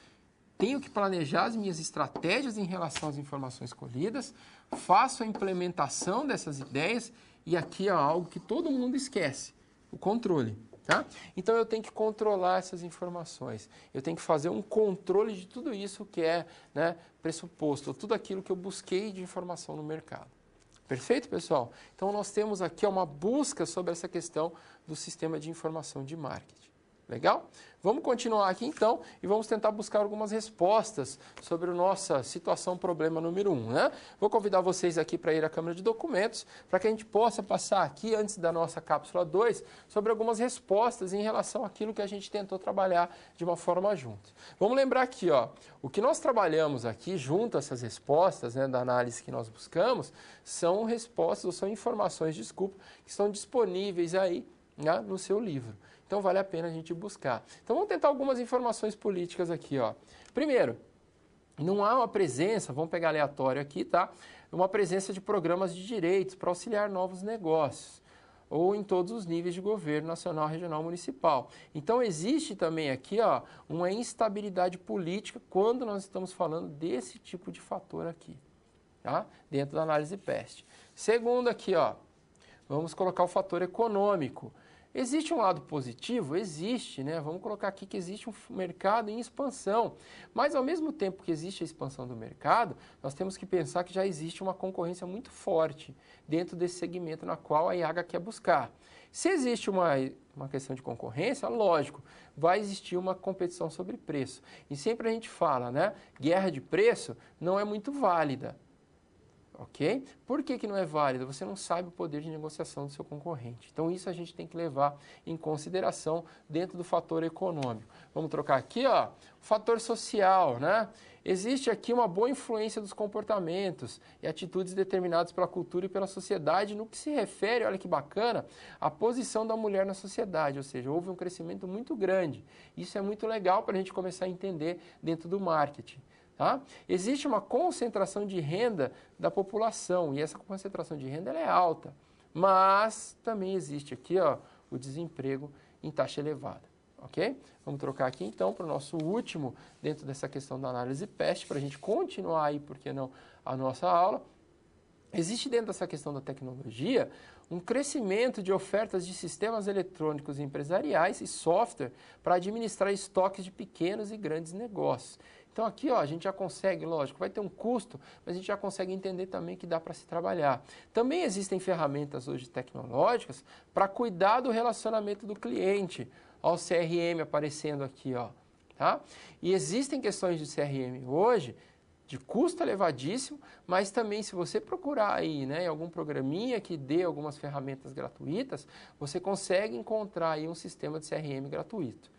S1: tenho que planejar as minhas estratégias em relação às informações colhidas, faço a implementação dessas ideias e aqui é algo que todo mundo esquece, o controle. Tá? Então eu tenho que controlar essas informações, eu tenho que fazer um controle de tudo isso que é, né, pressuposto, tudo aquilo que eu busquei de informação no mercado. Perfeito, pessoal? Então nós temos aqui uma busca sobre essa questão do sistema de informação de marketing. Legal? Vamos continuar aqui então e vamos tentar buscar algumas respostas sobre a nossa situação problema número 1. Né? Vou convidar vocês aqui para ir à Câmara de Documentos para que a gente possa passar aqui, antes da nossa cápsula 2, sobre algumas respostas em relação àquilo que a gente tentou trabalhar de uma forma junto. Vamos lembrar aqui, ó, o que nós trabalhamos aqui junto a essas respostas, né, da análise que nós buscamos, são respostas ou são informações, desculpa, que estão disponíveis aí, né, no seu livro. Então, vale a pena a gente buscar. Então, vamos tentar algumas informações políticas aqui, ó. Primeiro, não há uma presença, vamos pegar aleatório aqui, tá? Uma presença de programas de direitos para auxiliar novos negócios, ou em todos os níveis de governo, nacional, regional, municipal. Então, existe também aqui, ó, uma instabilidade política quando nós estamos falando desse tipo de fator aqui, tá? Dentro da análise PEST. Segundo aqui, ó, vamos colocar o fator econômico. Existe um lado positivo? Existe, né? Vamos colocar aqui que existe um mercado em expansão. Mas, ao mesmo tempo que existe a expansão do mercado, nós temos que pensar que já existe uma concorrência muito forte dentro desse segmento na qual a IAGA quer buscar. Se existe uma questão de concorrência, lógico, vai existir uma competição sobre preço. E sempre a gente fala, né? Guerra de preço não é muito válida. Ok? Por que não é válido? Você não sabe o poder de negociação do seu concorrente. Então, isso a gente tem que levar em consideração dentro do fator econômico. Vamos trocar aqui, ó, o fator social, né? Existe aqui uma boa influência dos comportamentos e atitudes determinadas pela cultura e pela sociedade no que se refere, olha que bacana, à posição da mulher na sociedade, ou seja, houve um crescimento muito grande. Isso é muito legal para a gente começar a entender dentro do marketing. Tá? Existe uma concentração de renda da população e essa concentração de renda ela é alta, mas também existe aqui, ó, o desemprego em taxa elevada. Ok? Vamos trocar aqui então para o nosso último dentro dessa questão da análise PEST para a gente continuar aí, por que não, a nossa aula. Existe dentro dessa questão da tecnologia um crescimento de ofertas de sistemas eletrônicos empresariais e software para administrar estoques de pequenos e grandes negócios. Então aqui, ó, a gente já consegue, lógico, vai ter um custo, mas a gente já consegue entender também que dá para se trabalhar. Também existem ferramentas hoje tecnológicas para cuidar do relacionamento do cliente. Ó, o CRM aparecendo aqui, ó, tá? E existem questões de CRM hoje de custo elevadíssimo, mas também se você procurar aí, né, em algum programinha que dê algumas ferramentas gratuitas, você consegue encontrar aí um sistema de CRM gratuito.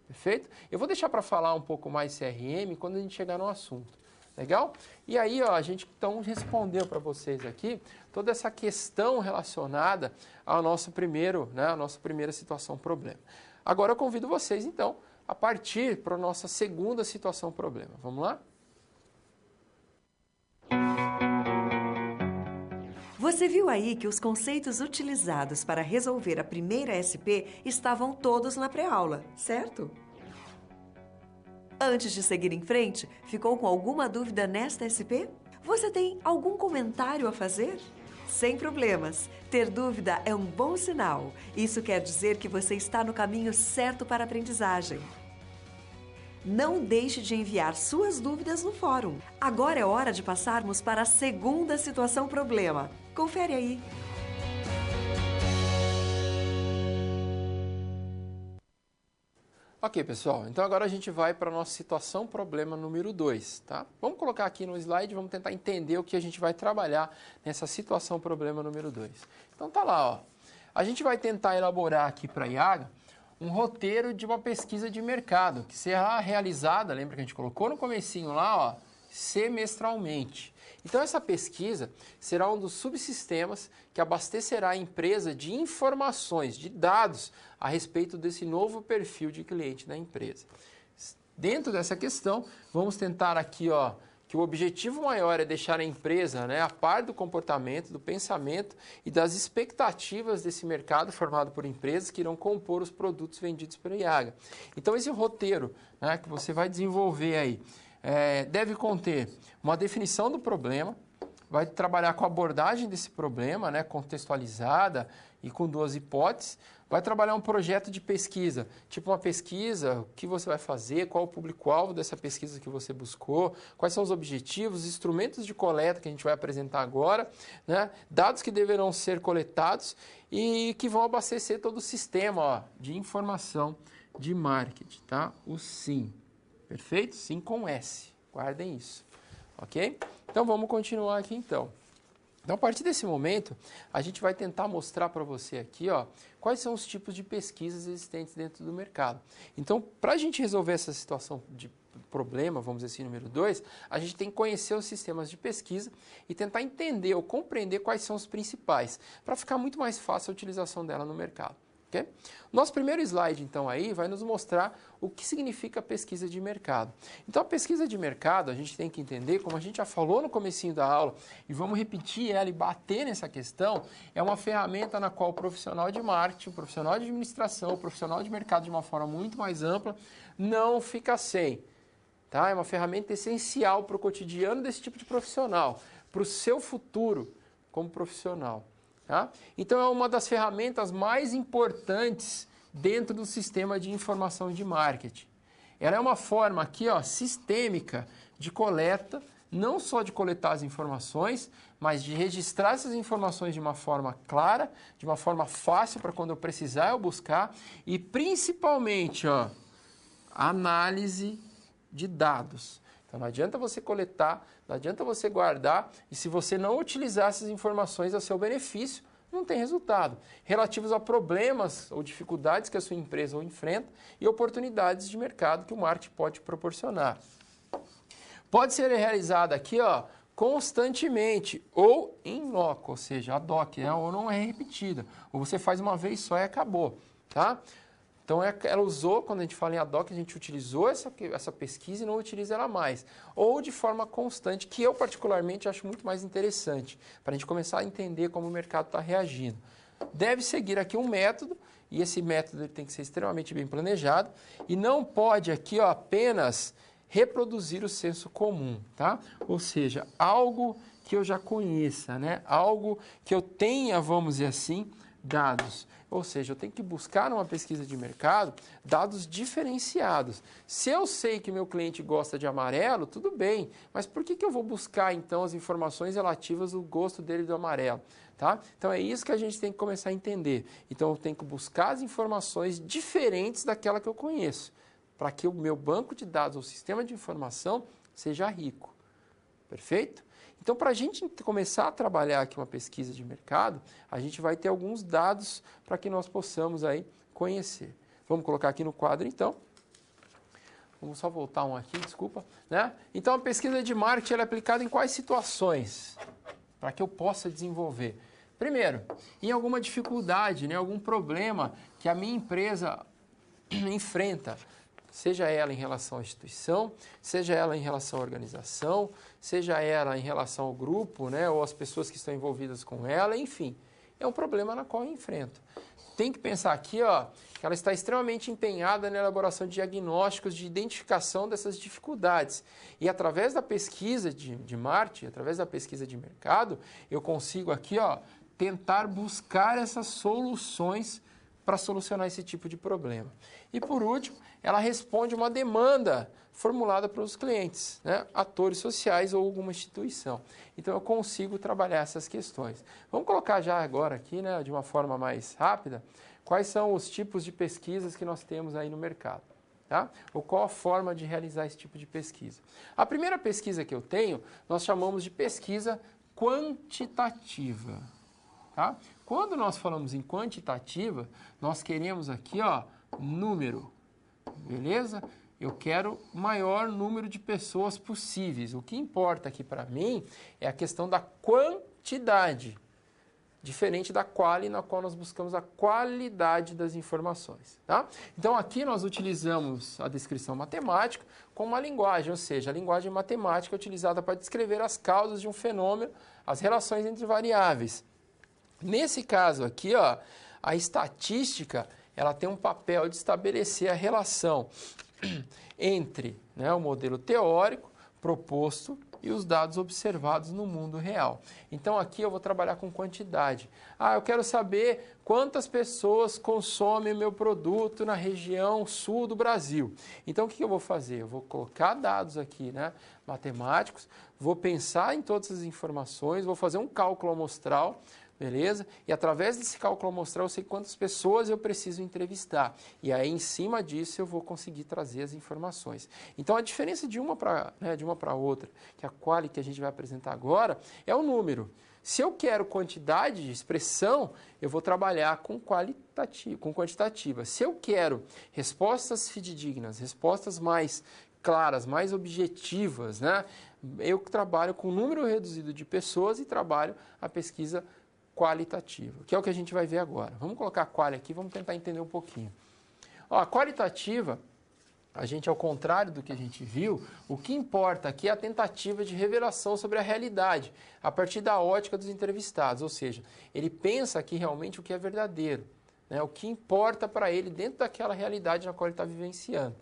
S1: Perfeito? Eu vou deixar para falar um pouco mais CRM quando a gente chegar no assunto. Legal? E aí, ó, a gente então respondeu para vocês aqui toda essa questão relacionada ao nosso primeiro, né, a nossa primeira situação problema. Agora eu convido vocês, então, a partir para a nossa segunda situação problema. Vamos lá?
S2: Você viu aí que os conceitos utilizados para resolver a primeira SP estavam todos na pré-aula, certo? Antes de seguir em frente, ficou com alguma dúvida nesta SP? Você tem algum comentário a fazer? Sem problemas. Ter dúvida é um bom sinal. Isso quer dizer que você está no caminho certo para a aprendizagem. Não deixe de enviar suas dúvidas no fórum. Agora é hora de passarmos para a segunda situação problema. Confere aí.
S1: Ok, pessoal. Então agora a gente vai para a nossa situação problema número 2, tá? Vamos colocar aqui no slide, vamos tentar entender o que a gente vai trabalhar nessa situação problema número 2. Então tá lá, ó. A gente vai tentar elaborar aqui para a IAGA um roteiro de uma pesquisa de mercado, que será realizada, lembra que a gente colocou no comecinho lá, ó, semestralmente. Então, essa pesquisa será um dos subsistemas que abastecerá a empresa de informações, de dados, a respeito desse novo perfil de cliente da empresa. Dentro dessa questão, vamos tentar aqui, ó, que o objetivo maior é deixar a empresa, né, a par do comportamento, do pensamento e das expectativas desse mercado formado por empresas que irão compor os produtos vendidos pela IAGA. Então, esse roteiro, né, que você vai desenvolver aí, deve conter uma definição do problema, vai trabalhar com a abordagem desse problema, né, contextualizada e com 2 hipóteses, vai trabalhar um projeto de pesquisa, tipo uma pesquisa, o que você vai fazer, qual o público-alvo dessa pesquisa que você buscou, quais são os objetivos, instrumentos de coleta que a gente vai apresentar agora, né, dados que deverão ser coletados e que vão abastecer todo o sistema, ó, de informação de marketing, tá? O SIM. Perfeito? Sim com S. Guardem isso. Ok? Então, vamos continuar aqui, então. Então, a partir desse momento, a gente vai tentar mostrar para você aqui, ó, quais são os tipos de pesquisas existentes dentro do mercado. Então, para a gente resolver essa situação de problema, vamos dizer assim, número 2, a gente tem que conhecer os sistemas de pesquisa e tentar entender ou compreender quais são os principais, para ficar muito mais fácil a utilização dela no mercado. Okay? Nosso primeiro slide, então, aí vai nos mostrar o que significa pesquisa de mercado. Então, a pesquisa de mercado, a gente tem que entender, como a gente já falou no comecinho da aula, e vamos repetir ela e bater nessa questão, é uma ferramenta na qual o profissional de marketing, o profissional de administração, o profissional de mercado de uma forma muito mais ampla, não fica sem. Tá? É uma ferramenta essencial para o cotidiano desse tipo de profissional, para o seu futuro como profissional. Tá? Então, é uma das ferramentas mais importantes dentro do sistema de informação de marketing. Ela é uma forma aqui, ó, sistêmica de coleta, não só de coletar as informações, mas de registrar essas informações de uma forma clara, de uma forma fácil para quando eu precisar eu buscar e principalmente, ó, análise de dados. Então, não adianta você coletar, não adianta você guardar, e se você não utilizar essas informações a seu benefício, não tem resultado. Relativos a problemas ou dificuldades que a sua empresa enfrenta e oportunidades de mercado que o marketing pode proporcionar. Pode ser realizada aqui, ó, constantemente ou em loco, ou seja, ad hoc, né, ou não é repetida. Ou você faz uma vez só e acabou. Tá? Então, ela usou, quando a gente fala em ad hoc, a gente utilizou essa pesquisa e não utiliza ela mais. Ou de forma constante, que eu particularmente acho muito mais interessante, para a gente começar a entender como o mercado está reagindo. Deve seguir aqui um método, e esse método ele tem que ser extremamente bem planejado, e não pode aqui, ó, apenas reproduzir o senso comum, tá? Ou seja, algo que eu já conheça, né? Algo que eu tenha, vamos dizer assim, dados. Ou seja, eu tenho que buscar numa pesquisa de mercado dados diferenciados. Se eu sei que meu cliente gosta de amarelo, tudo bem, mas por que eu vou buscar então as informações relativas ao gosto dele do amarelo? Tá? Então é isso que a gente tem que começar a entender. Então eu tenho que buscar as informações diferentes daquela que eu conheço, para que o meu banco de dados ou sistema de informação seja rico. Perfeito? Então, para a gente começar a trabalhar aqui uma pesquisa de mercado, a gente vai ter alguns dados para que nós possamos aí conhecer. Vamos colocar aqui no quadro, então. Vamos só voltar um aqui, desculpa. Né? Então, a pesquisa de marketing ela é aplicada em quais situações? Para que eu possa desenvolver. Primeiro, em alguma dificuldade, né, algum problema que a minha empresa enfrenta. Seja ela em relação à instituição, seja ela em relação à organização, seja ela em relação ao grupo, né, ou às pessoas que estão envolvidas com ela, enfim, é um problema na qual eu enfrento. Tem que pensar aqui, ó, que ela está extremamente empenhada na elaboração de diagnósticos de identificação dessas dificuldades. E através da pesquisa de marketing, através da pesquisa de mercado, eu consigo aqui, ó, tentar buscar essas soluções para solucionar esse tipo de problema. E por último, ela responde uma demanda formulada pelos clientes, né? Atores sociais ou alguma instituição. Então eu consigo trabalhar essas questões. Vamos colocar já agora aqui, né, de uma forma mais rápida, quais são os tipos de pesquisas que nós temos aí no mercado. Tá? Ou qual a forma de realizar esse tipo de pesquisa. A primeira pesquisa que eu tenho, nós chamamos de pesquisa quantitativa. Tá? Quando nós falamos em quantitativa, nós queremos aqui, ó, número, beleza? Eu quero o maior número de pessoas possíveis. O que importa aqui para mim é a questão da quantidade, diferente da quali, na qual nós buscamos a qualidade das informações, tá? Então, aqui nós utilizamos a descrição matemática com uma linguagem, ou seja, a linguagem matemática é utilizada para descrever as causas de um fenômeno, as relações entre variáveis. Nesse caso aqui, ó, a estatística, ela tem um papel de estabelecer a relação entre, né, o modelo teórico proposto e os dados observados no mundo real. Então, aqui eu vou trabalhar com quantidade. Eu quero saber quantas pessoas consomem meu produto na região sul do Brasil. Então, o que eu vou fazer? Eu vou colocar dados aqui, né, matemáticos, vou pensar em todas as informações, vou fazer um cálculo amostral, beleza? E através desse cálculo amostral eu sei quantas pessoas eu preciso entrevistar. E aí, em cima disso, eu vou conseguir trazer as informações. Então, a diferença de uma para outra, que a quali que a gente vai apresentar agora, é o número. Se eu quero quantidade de expressão, eu vou trabalhar com quantitativa. Se eu quero respostas fidedignas, respostas mais claras, mais objetivas, né? Eu trabalho com um número reduzido de pessoas e trabalho a pesquisa qualitativa, que é o que a gente vai ver agora. Vamos colocar a quali aqui, vamos tentar entender um pouquinho. A qualitativa, a gente, ao contrário do que a gente viu, o que importa aqui é a tentativa de revelação sobre a realidade, a partir da ótica dos entrevistados, ou seja, ele pensa aqui realmente o que é verdadeiro, né? O que importa para ele dentro daquela realidade na qual ele está vivenciando.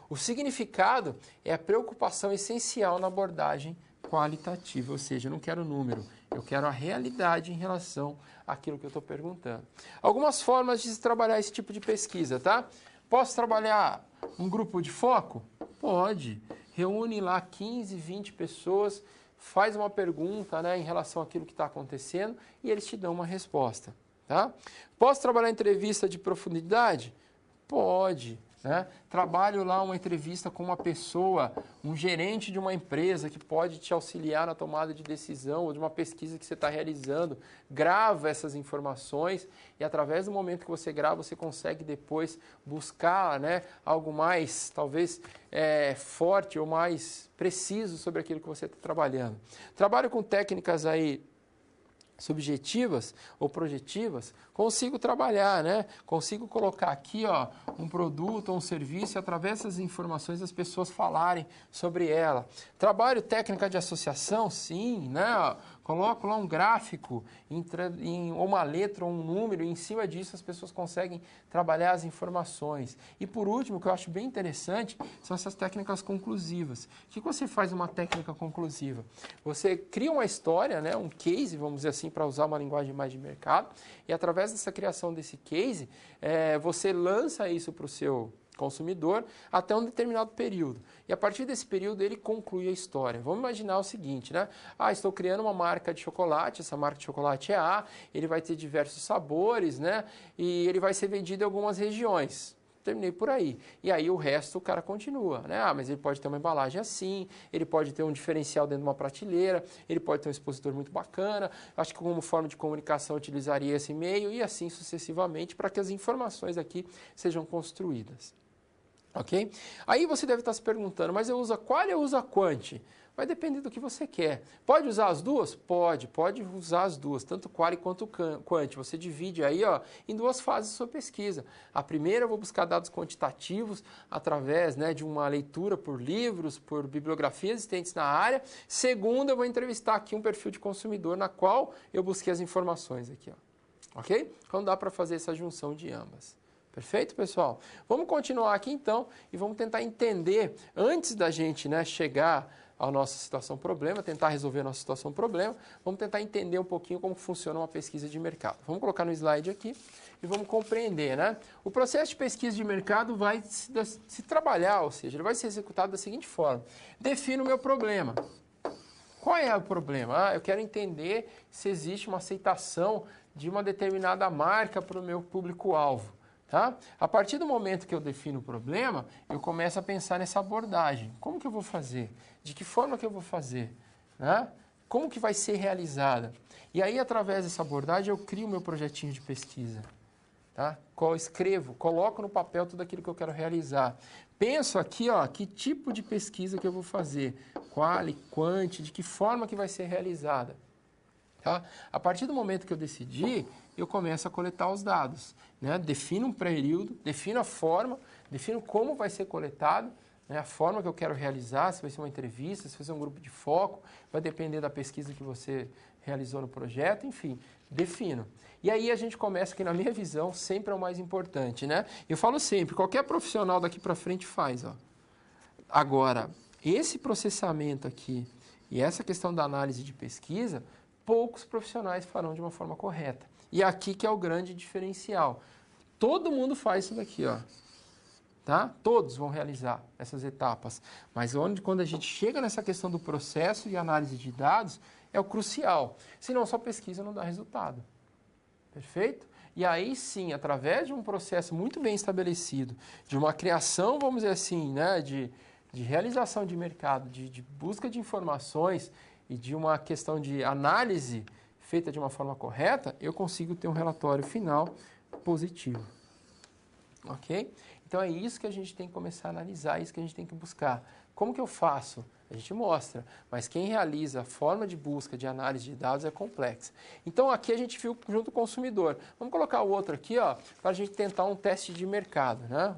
S1: O significado é a preocupação essencial na abordagem qualitativa, ou seja, eu não quero número, eu quero a realidade em relação àquilo que eu estou perguntando. Algumas formas de se trabalhar esse tipo de pesquisa, tá? Posso trabalhar um grupo de foco? Pode. Reúne lá 15, 20 pessoas, faz uma pergunta, né, em relação àquilo que está acontecendo e eles te dão uma resposta, tá? Posso trabalhar entrevista de profundidade? Pode. Né? Trabalho lá uma entrevista com uma pessoa, um gerente de uma empresa que pode te auxiliar na tomada de decisão ou de uma pesquisa que você está realizando. Grava essas informações e através do momento que você grava, você consegue depois buscar, né, algo mais, talvez, forte ou mais preciso sobre aquilo que você está trabalhando. Trabalho com técnicas aí subjetivas ou projetivas, consigo trabalhar, né? Consigo colocar aqui, ó, um produto ou um serviço e através dessas informações as pessoas falarem sobre ela. Trabalho técnica de associação, sim, né? Coloco lá um gráfico, ou uma letra ou um número, e em cima disso as pessoas conseguem trabalhar as informações. E por último, o que eu acho bem interessante, são essas técnicas conclusivas. O que você faz numa técnica conclusiva? Você cria uma história, né, um case, vamos dizer assim, para usar uma linguagem mais de mercado, e através dessa criação desse case, você lança isso para o seu consumidor até um determinado período. E a partir desse período ele conclui a história. Vamos imaginar o seguinte, né? Estou criando uma marca de chocolate, essa marca de chocolate é A, ele vai ter diversos sabores, né? E ele vai ser vendido em algumas regiões. Terminei por aí. E aí o resto o cara continua, né? Mas ele pode ter uma embalagem assim, ele pode ter um diferencial dentro de uma prateleira, ele pode ter um expositor muito bacana. Acho que como forma de comunicação eu utilizaria esse e-mail e assim sucessivamente para que as informações aqui sejam construídas. Ok? Aí você deve estar se perguntando, mas eu uso a qual ou eu uso a quanti? Vai depender do que você quer. Pode usar as duas? Pode usar as duas, tanto quali quanto quanti. Você divide aí, ó, em duas fases da sua pesquisa. A primeira eu vou buscar dados quantitativos através, né, de uma leitura por livros, por bibliografias existentes na área. Segunda, eu vou entrevistar aqui um perfil de consumidor na qual eu busquei as informações aqui, ó. Ok? Então dá para fazer essa junção de ambas. Perfeito, pessoal? Vamos continuar aqui então e vamos tentar entender, antes da gente, né, chegar à nossa situação-problema, tentar resolver a nossa situação-problema, vamos tentar entender um pouquinho como funciona uma pesquisa de mercado. Vamos colocar no slide aqui e vamos compreender, né? O processo de pesquisa de mercado vai se trabalhar, ou seja, ele vai ser executado da seguinte forma. Defino o meu problema. Qual é o problema? Eu quero entender se existe uma aceitação de uma determinada marca para o meu público-alvo. Tá? A partir do momento que eu defino o problema, eu começo a pensar nessa abordagem. Como que eu vou fazer? De que forma que eu vou fazer? Né? Como que vai ser realizada? E aí, através dessa abordagem, eu crio o meu projetinho de pesquisa. Tá? Escrevo, coloco no papel tudo aquilo que eu quero realizar. Penso aqui, ó, que tipo de pesquisa que eu vou fazer, quali, quanti, de que forma que vai ser realizada. Tá? A partir do momento que eu decidi, eu começo a coletar os dados. Né? Defino um período, defino a forma, defino como vai ser coletado, né? A forma que eu quero realizar, se vai ser uma entrevista, se vai ser um grupo de foco, vai depender da pesquisa que você realizou no projeto, enfim, defino. E aí a gente começa, que na minha visão, sempre é o mais importante, né? Eu falo sempre, qualquer profissional daqui para frente faz, ó. Agora, esse processamento aqui e essa questão da análise de pesquisa, poucos profissionais farão de uma forma correta. E aqui que é o grande diferencial. Todo mundo faz isso daqui, ó. Tá? Todos vão realizar essas etapas. Mas quando a gente chega nessa questão do processo e análise de dados, é o crucial. Senão só pesquisa não dá resultado. Perfeito? E aí sim, através de um processo muito bem estabelecido, de uma criação, vamos dizer assim, né, de realização de mercado, de busca de informações e de uma questão de análise feita de uma forma correta, eu consigo ter um relatório final positivo. Ok? Então é isso que a gente tem que começar a analisar, é isso que a gente tem que buscar. Como que eu faço? A gente mostra, mas quem realiza a forma de busca, de análise de dados é complexa. Então aqui a gente viu junto com o consumidor. Vamos colocar o outro aqui, ó, para a gente tentar um teste de mercado, né?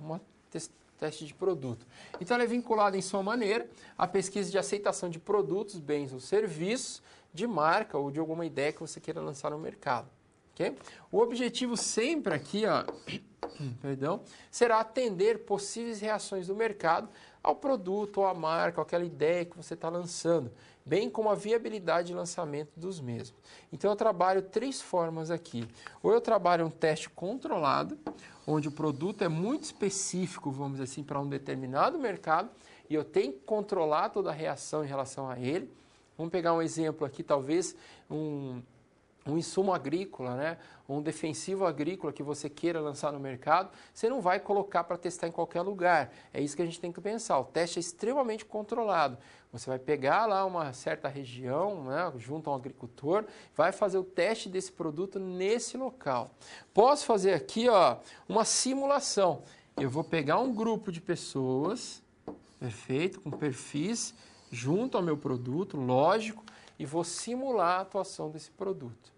S1: Teste de produto. Então ela é vinculada em sua maneira à pesquisa de aceitação de produtos, bens ou serviços, de marca ou de alguma ideia que você queira lançar no mercado. Okay? O objetivo sempre aqui, ó, será atender possíveis reações do mercado ao produto, ou à marca, ou aquela ideia que você está lançando, bem como a viabilidade de lançamento dos mesmos. Então eu trabalho 3 formas aqui. Ou eu trabalho um teste controlado, onde o produto é muito específico, vamos dizer assim, para um determinado mercado, e eu tenho que controlar toda a reação em relação a ele. Vamos pegar um exemplo aqui, talvez um insumo agrícola, né? Um defensivo agrícola que você queira lançar no mercado, você não vai colocar para testar em qualquer lugar. É isso que a gente tem que pensar. O teste é extremamente controlado. Você vai pegar lá uma certa região, né, junto a um agricultor, vai fazer o teste desse produto nesse local. Posso fazer aqui, ó, uma simulação. Eu vou pegar um grupo de pessoas, perfeito, com perfis, junto ao meu produto, lógico, e vou simular a atuação desse produto.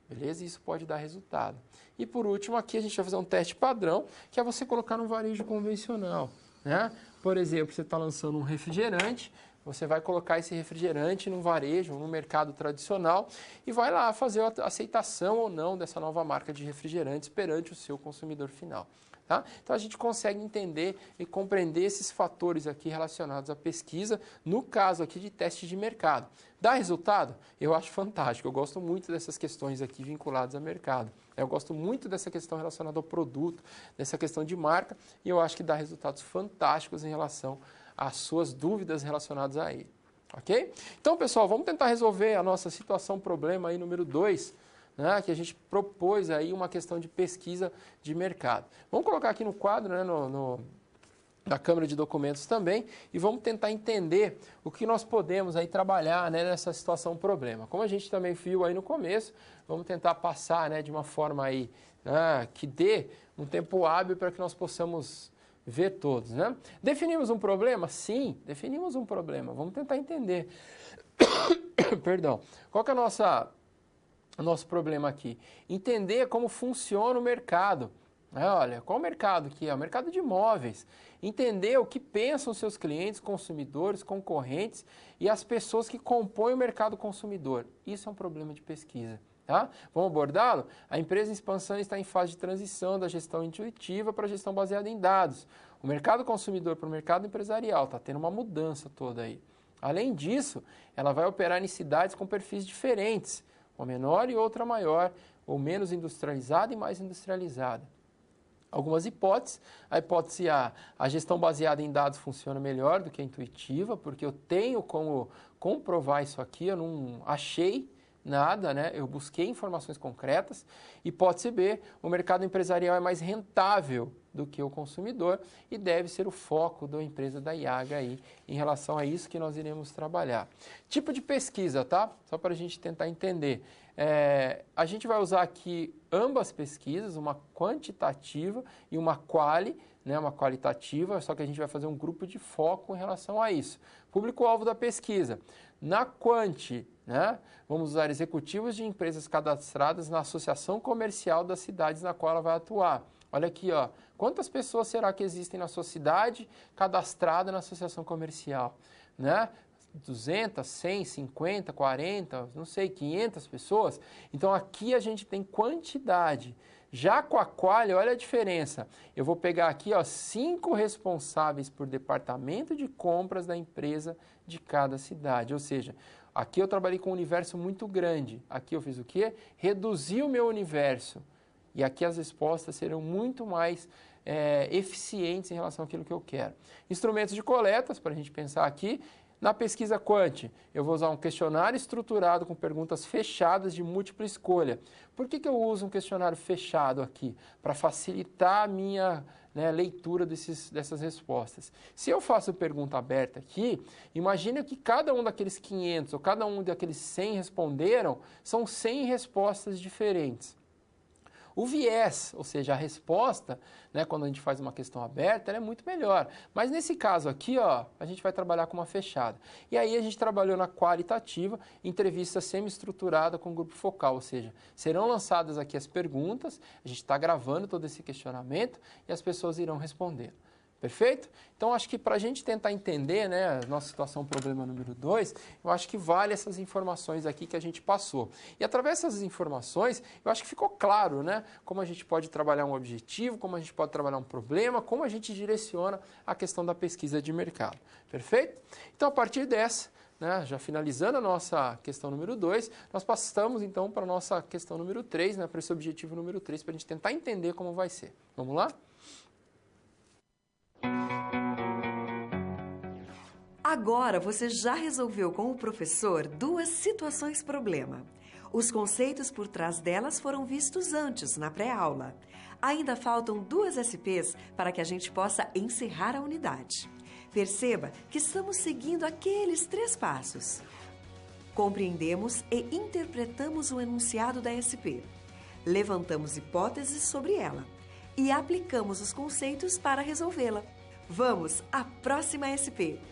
S1: Beleza? Isso pode dar resultado. E por último, aqui a gente vai fazer um teste padrão, que é você colocar no varejo convencional. Né? Por exemplo, você está lançando um refrigerante, você vai colocar esse refrigerante no varejo, no mercado tradicional, e vai lá fazer a aceitação ou não dessa nova marca de refrigerantes perante o seu consumidor final. Tá? Então a gente consegue entender e compreender esses fatores aqui relacionados à pesquisa, no caso aqui de teste de mercado. Dá resultado? Eu acho fantástico, eu gosto muito dessas questões aqui vinculadas ao mercado. Eu gosto muito dessa questão relacionada ao produto, dessa questão de marca, e eu acho que dá resultados fantásticos em relação às suas dúvidas relacionadas a ele. Ok? Então, pessoal, vamos tentar resolver a nossa situação problema aí número 2, né, que a gente propôs aí uma questão de pesquisa de mercado. Vamos colocar aqui no quadro, né, na Câmara de Documentos também, e vamos tentar entender o que nós podemos aí trabalhar, né, nessa situação problema. Como a gente também viu aí no começo, vamos tentar passar, né, de uma forma aí, né, que dê um tempo hábil para que nós possamos ver todos. Né? Definimos um problema? Sim, definimos um problema. Vamos tentar entender. Perdão. Qual que é o nosso problema aqui? Entender como funciona o mercado. Olha, qual o mercado que é? O mercado de imóveis. Entender o que pensam seus clientes, consumidores, concorrentes e as pessoas que compõem o mercado consumidor. Isso é um problema de pesquisa. Tá? Vamos abordá-lo? A empresa em expansão está em fase de transição da gestão intuitiva para a gestão baseada em dados. O mercado consumidor para o mercado empresarial está tendo uma mudança toda aí. Além disso, ela vai operar em cidades com perfis diferentes, uma menor e outra maior, ou menos industrializada e mais industrializada. Algumas hipóteses. A hipótese A, a gestão baseada em dados funciona melhor do que a intuitiva, porque eu tenho como comprovar isso aqui, eu não achei, Nada, né? Eu busquei informações concretas. Hipótese B, o mercado empresarial é mais rentável do que o consumidor e deve ser o foco da empresa da IAGA aí em relação a isso que nós iremos trabalhar. Tipo de pesquisa, tá? Só para a gente tentar entender. A gente vai usar aqui ambas pesquisas, uma quantitativa e uma quali, né, uma qualitativa, só que a gente vai fazer um grupo de foco em relação a isso. Público-alvo da pesquisa. Na quanti, né, vamos usar executivos de empresas cadastradas na associação comercial das cidades na qual ela vai atuar. Olha aqui, ó, quantas pessoas será que existem na sua cidade cadastrada na associação comercial, né? 200, 100, 50, 40, não sei, 500 pessoas. Então, aqui a gente tem quantidade. Já com a quali, olha a diferença. Eu vou pegar aqui, ó, 5 responsáveis por departamento de compras da empresa de cada cidade. Ou seja, aqui eu trabalhei com um universo muito grande. Aqui eu fiz o quê? Reduzi o meu universo. E aqui as respostas serão muito mais eficientes em relação àquilo que eu quero. Instrumentos de coletas, para a gente pensar aqui. Na pesquisa Quant, eu vou usar um questionário estruturado com perguntas fechadas de múltipla escolha. Por que eu uso um questionário fechado aqui? Para facilitar a minha leitura dessas respostas. Se eu faço pergunta aberta aqui, imagine que cada um daqueles 500 ou cada um daqueles 100 responderam, são 100 respostas diferentes. O viés, ou seja, a resposta, né, quando a gente faz uma questão aberta, ela é muito melhor. Mas nesse caso aqui, ó, a gente vai trabalhar com uma fechada. E aí a gente trabalhou na qualitativa, entrevista semi-estruturada com grupo focal, ou seja, serão lançadas aqui as perguntas, a gente está gravando todo esse questionamento e as pessoas irão responder. Perfeito? Então, acho que para a gente tentar entender, né, a nossa situação, problema número 2, eu acho que vale essas informações aqui que a gente passou. E através dessas informações, eu acho que ficou claro, né, como a gente pode trabalhar um objetivo, como a gente pode trabalhar um problema, como a gente direciona a questão da pesquisa de mercado. Perfeito? Então, a partir dessa, né, já finalizando a nossa questão número 2, nós passamos então para a nossa questão número 3, né, para esse objetivo número 3, para a gente tentar entender como vai ser. Vamos lá?
S2: Agora você já resolveu com o professor 2 situações problema. Os conceitos por trás delas foram vistos antes, na pré-aula. Ainda faltam 2 SPs para que a gente possa encerrar a unidade. Perceba que estamos seguindo aqueles 3 passos. Compreendemos e interpretamos o enunciado da SP. Levantamos hipóteses sobre ela. E aplicamos os conceitos para resolvê-la. Vamos à próxima SP.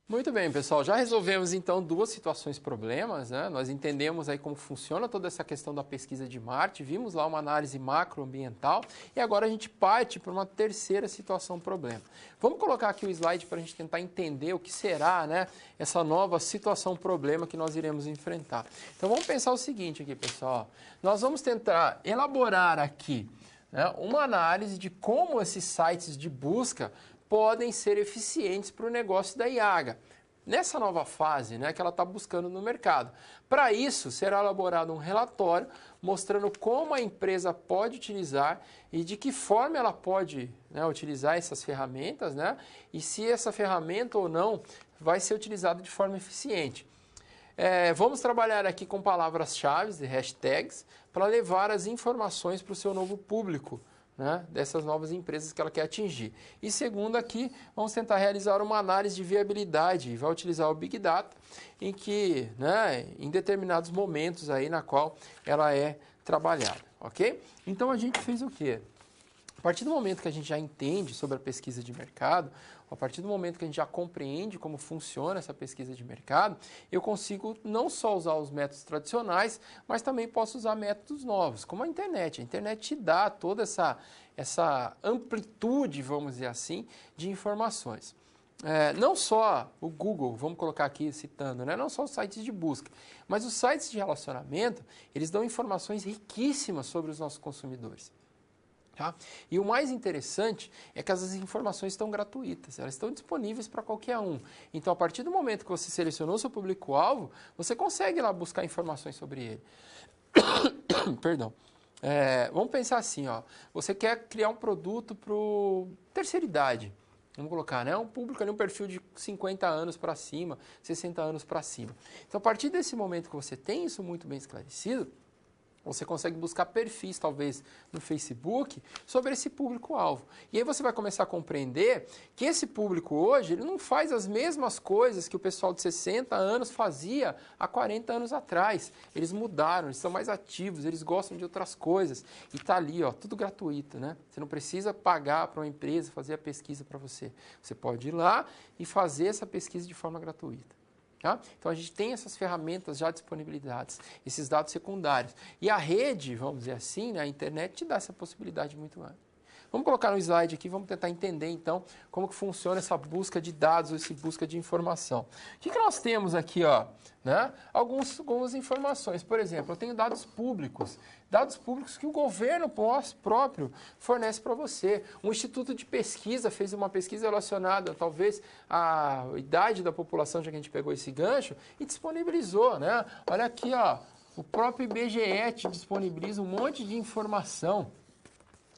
S1: Muito bem, pessoal. Já resolvemos, então, 2 situações problemas, né? Nós entendemos aí como funciona toda essa questão da pesquisa de Marte, vimos lá uma análise macroambiental e agora a gente parte para uma terceira situação problema. Vamos colocar aqui o slide para a gente tentar entender o que será, né, essa nova situação problema que nós iremos enfrentar. Então, vamos pensar o seguinte aqui, pessoal. Nós vamos tentar elaborar aqui, né, uma análise de como esses sites de busca podem ser eficientes para o negócio da IAGA, nessa nova fase, né, que ela está buscando no mercado. Para isso, será elaborado um relatório mostrando como a empresa pode utilizar e de que forma ela pode, né, utilizar essas ferramentas, né, e se essa ferramenta ou não vai ser utilizada de forma eficiente. Vamos trabalhar aqui com palavras-chave e hashtags para levar as informações para o seu novo público, né, dessas novas empresas que ela quer atingir. E segundo aqui, vamos tentar realizar uma análise de viabilidade e vai utilizar o Big Data em que, né, em determinados momentos aí na qual ela é trabalhada, ok? Então a gente fez o quê? A partir do momento que a gente já entende sobre a pesquisa de mercado, a partir do momento que a gente já compreende como funciona essa pesquisa de mercado, eu consigo não só usar os métodos tradicionais, mas também posso usar métodos novos, como a internet. A internet te dá toda essa amplitude, vamos dizer assim, de informações. Não só o Google, vamos colocar aqui citando, né? Não só os sites de busca, mas os sites de relacionamento, eles dão informações riquíssimas sobre os nossos consumidores. Tá? E o mais interessante é que essas informações estão gratuitas, elas estão disponíveis para qualquer um. Então, a partir do momento que você selecionou seu público-alvo, você consegue lá buscar informações sobre ele. Perdão. Vamos pensar assim, ó, você quer criar um produto para terceira idade. Vamos colocar, né? Um público ali, um perfil de 50 anos para cima, 60 anos para cima. Então, a partir desse momento que você tem isso muito bem esclarecido, você consegue buscar perfis, talvez, no Facebook, sobre esse público-alvo. E aí você vai começar a compreender que esse público hoje, ele não faz as mesmas coisas que o pessoal de 60 anos fazia há 40 anos atrás. Eles mudaram, eles são mais ativos, eles gostam de outras coisas. E está ali, ó, tudo gratuito, né? Você não precisa pagar para uma empresa fazer a pesquisa para você. Você pode ir lá e fazer essa pesquisa de forma gratuita. Tá? Então, a gente tem essas ferramentas já disponibilizadas, esses dados secundários. E a rede, vamos dizer assim, né, a internet te dá essa possibilidade muito grande. Vamos colocar no slide aqui, vamos tentar entender, então, como que funciona essa busca de dados, essa busca de informação. O que nós temos aqui? Ó, né? Algumas informações. Por exemplo, eu tenho dados públicos que o governo próprio fornece para você. Um instituto de pesquisa fez uma pesquisa relacionada, talvez, à idade da população, já que a gente pegou esse gancho, e disponibilizou. Né? Olha aqui, ó, o próprio IBGE te disponibiliza um monte de informação.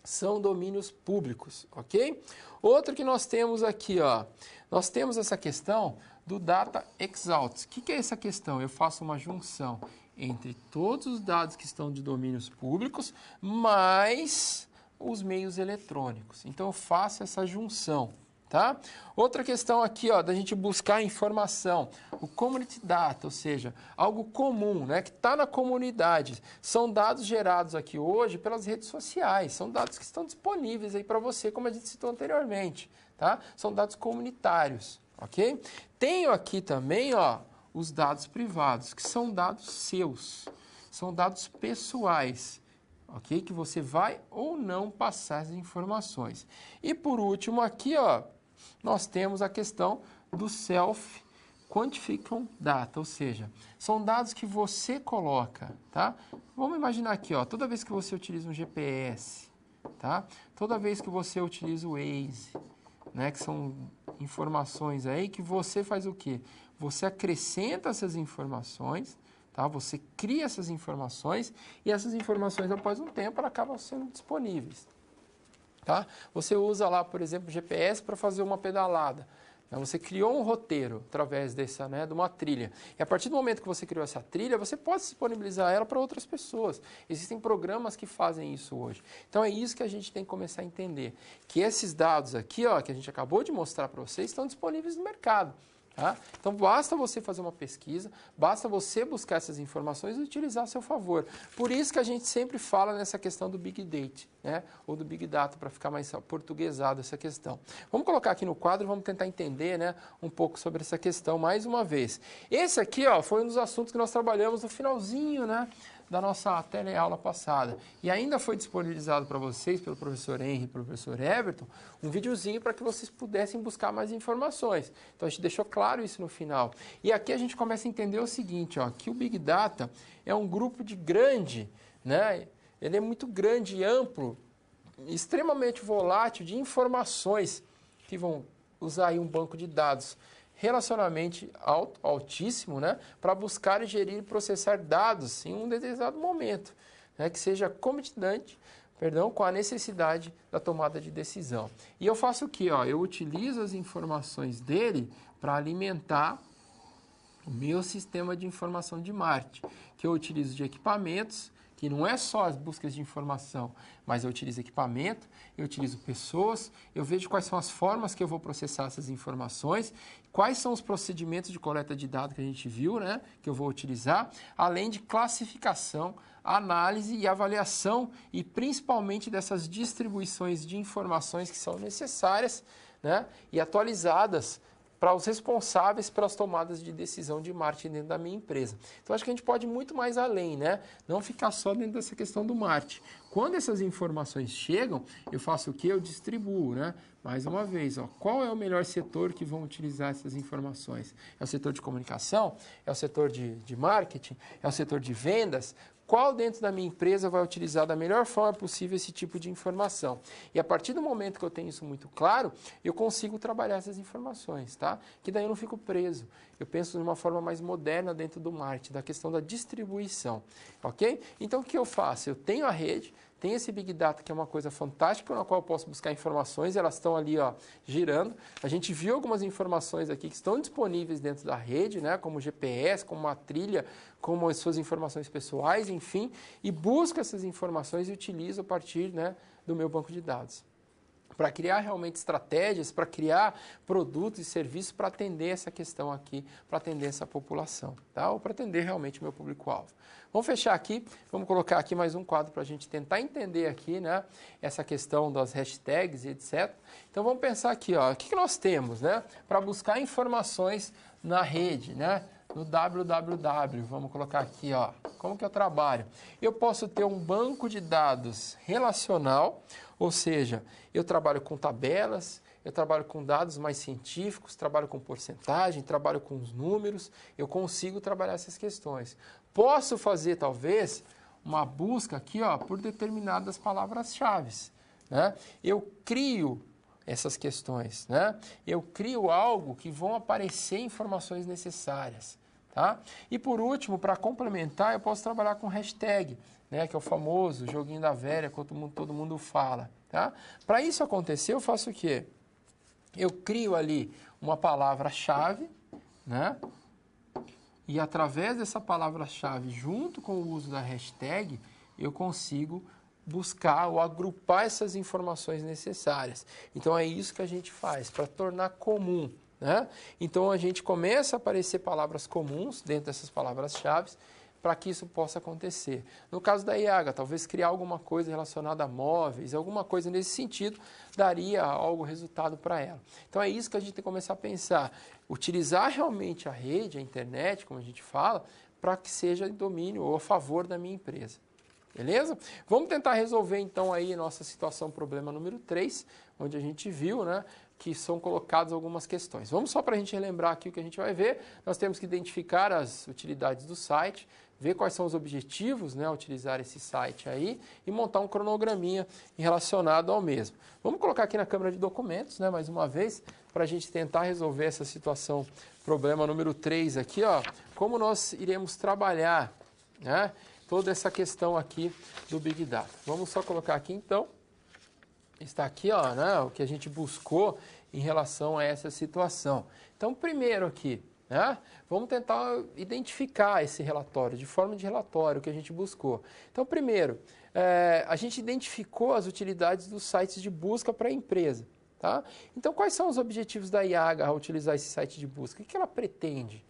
S1: São domínios públicos, ok? Outro que nós temos aqui, ó, nós temos essa questão do Data Exhaust. O que é essa questão? Eu faço uma junção entre todos os dados que estão de domínios públicos, mais os meios eletrônicos. Então, eu faço essa junção. Tá? Outra questão aqui, ó, da gente buscar informação, o Community Data, ou seja, algo comum, né, que está na comunidade. São dados gerados aqui hoje pelas redes sociais, são dados que estão disponíveis aí para você, como a gente citou anteriormente. Tá? São dados comunitários, ok? Tenho aqui também, ó, os dados privados, que são dados seus, são dados pessoais. Ok? Que você vai ou não passar as informações. E por último aqui, ó, nós temos a questão do Self-Quantification Data, ou seja, são dados que você coloca, tá? Vamos imaginar aqui, ó, toda vez que você utiliza um GPS, tá? Toda vez que você utiliza o Waze, né, que são informações aí que você faz o quê? Você acrescenta essas informações, tá? Você cria essas informações e essas informações, após um tempo, elas acabam sendo disponíveis. Tá? Você usa lá, por exemplo, o GPS para fazer uma pedalada. Você criou um roteiro através dessa, né, de uma trilha. E a partir do momento que você criou essa trilha, você pode disponibilizar ela para outras pessoas. Existem programas que fazem isso hoje. Então é isso que a gente tem que começar a entender. Que esses dados aqui, ó, que a gente acabou de mostrar para vocês, estão disponíveis no mercado. Tá? Então, basta você fazer uma pesquisa, basta você buscar essas informações e utilizar a seu favor. Por isso que a gente sempre fala nessa questão do Big Data, né? Ou do Big Data, para ficar mais portuguesado essa questão. Vamos colocar aqui no quadro, vamos tentar entender, né, um pouco sobre essa questão mais uma vez. Esse aqui, ó, foi um dos assuntos que nós trabalhamos no finalzinho, né, da nossa teleaula passada. E ainda foi disponibilizado para vocês, pelo professor Henry e pelo professor Everton, um videozinho para que vocês pudessem buscar mais informações. Então, a gente deixou claro isso no final. E aqui a gente começa a entender o seguinte, ó, que o Big Data é um grupo de grande, né? Ele é muito grande e amplo, extremamente volátil de informações que vão usar aí um banco de dados relacionamento altíssimo, né, para buscar, gerir e processar dados em um determinado momento, né, que seja comitidante, com a necessidade da tomada de decisão. E eu faço o quê? Ó, eu utilizo as informações dele para alimentar o meu sistema de informação de marketing, que eu utilizo de equipamentos, que não é só as buscas de informação, mas eu utilizo equipamento, eu utilizo pessoas, eu vejo quais são as formas que eu vou processar essas informações, quais são os procedimentos de coleta de dados que a gente viu, né, que eu vou utilizar, além de classificação, análise e avaliação, e principalmente dessas distribuições de informações que são necessárias, né, e atualizadas para os responsáveis pelas tomadas de decisão de marketing dentro da minha empresa. Então, acho que a gente pode ir muito mais além, né? Não ficar só dentro dessa questão do marketing. Quando essas informações chegam, eu faço o quê? Eu distribuo, né? Mais uma vez, ó, qual é o melhor setor que vão utilizar essas informações? É o setor de comunicação? É o setor de marketing? É o setor de vendas? Qual dentro da minha empresa vai utilizar da melhor forma possível esse tipo de informação? E a partir do momento que eu tenho isso muito claro, eu consigo trabalhar essas informações, tá? Que daí eu não fico preso. Eu penso de uma forma mais moderna dentro do marketing, da questão da distribuição, ok? Então, o que eu faço? Eu tenho a rede, tem esse Big Data, que é uma coisa fantástica, na qual eu posso buscar informações, elas estão ali, ó, girando. A gente viu algumas informações aqui que estão disponíveis dentro da rede, né, como GPS, como uma trilha, como as suas informações pessoais, enfim, e busco essas informações e utilizo a partir, né, do meu banco de dados, para criar realmente estratégias, para criar produtos e serviços para atender essa questão aqui, para atender essa população, tá? Ou para atender realmente o meu público-alvo. Vamos fechar aqui, vamos colocar aqui mais um quadro para a gente tentar entender aqui, né, essa questão das hashtags e etc. Então vamos pensar aqui, ó, o que nós temos, né, para buscar informações na rede, né? No www, vamos colocar aqui, ó, como que eu trabalho? Eu posso ter um banco de dados relacional, ou seja, eu trabalho com tabelas, eu trabalho com dados mais científicos, trabalho com porcentagem, trabalho com os números, eu consigo trabalhar essas questões. Posso fazer, talvez, uma busca aqui, ó, por determinadas palavras-chave, né? Eu crio essas questões, né? Eu crio algo que vão aparecer informações necessárias, tá? E por último, para complementar, eu posso trabalhar com hashtag, né? Que é o famoso joguinho da velha, que todo mundo fala, tá? Para isso acontecer, eu faço o quê? Eu crio ali uma palavra-chave, né? E através dessa palavra-chave, junto com o uso da hashtag, eu consigo buscar ou agrupar essas informações necessárias. Então é isso que a gente faz para tornar comum, né? Então a gente começa a aparecer palavras comuns dentro dessas palavras-chave para que isso possa acontecer. No caso da IAGA, talvez criar alguma coisa relacionada a móveis, alguma coisa nesse sentido, daria algo resultado para ela. Então é isso que a gente tem que começar a pensar. Utilizar realmente a rede, a internet, como a gente fala, para que seja em domínio ou a favor da minha empresa. Beleza? Vamos tentar resolver então aí nossa situação, problema número 3, onde a gente viu, né, que são colocadas algumas questões. Vamos só para a gente relembrar aqui o que a gente vai ver. Nós temos que identificar as utilidades do site, ver quais são os objetivos, né, a utilizar esse site aí e montar um cronograminha relacionado ao mesmo. Vamos colocar aqui na câmera de documentos, né, mais uma vez, para a gente tentar resolver essa situação, problema número 3 aqui, ó, como nós iremos trabalhar, né, toda essa questão aqui do Big Data. Vamos só colocar aqui então, está aqui, ó, né, o que a gente buscou em relação a essa situação. Então, primeiro aqui, né, vamos tentar identificar esse relatório, de forma de relatório, que a gente buscou. Então, primeiro, a gente identificou as utilidades dos sites de busca para a empresa. Tá? Então, quais são os objetivos da IAGA ao utilizar esse site de busca? O que ela pretende?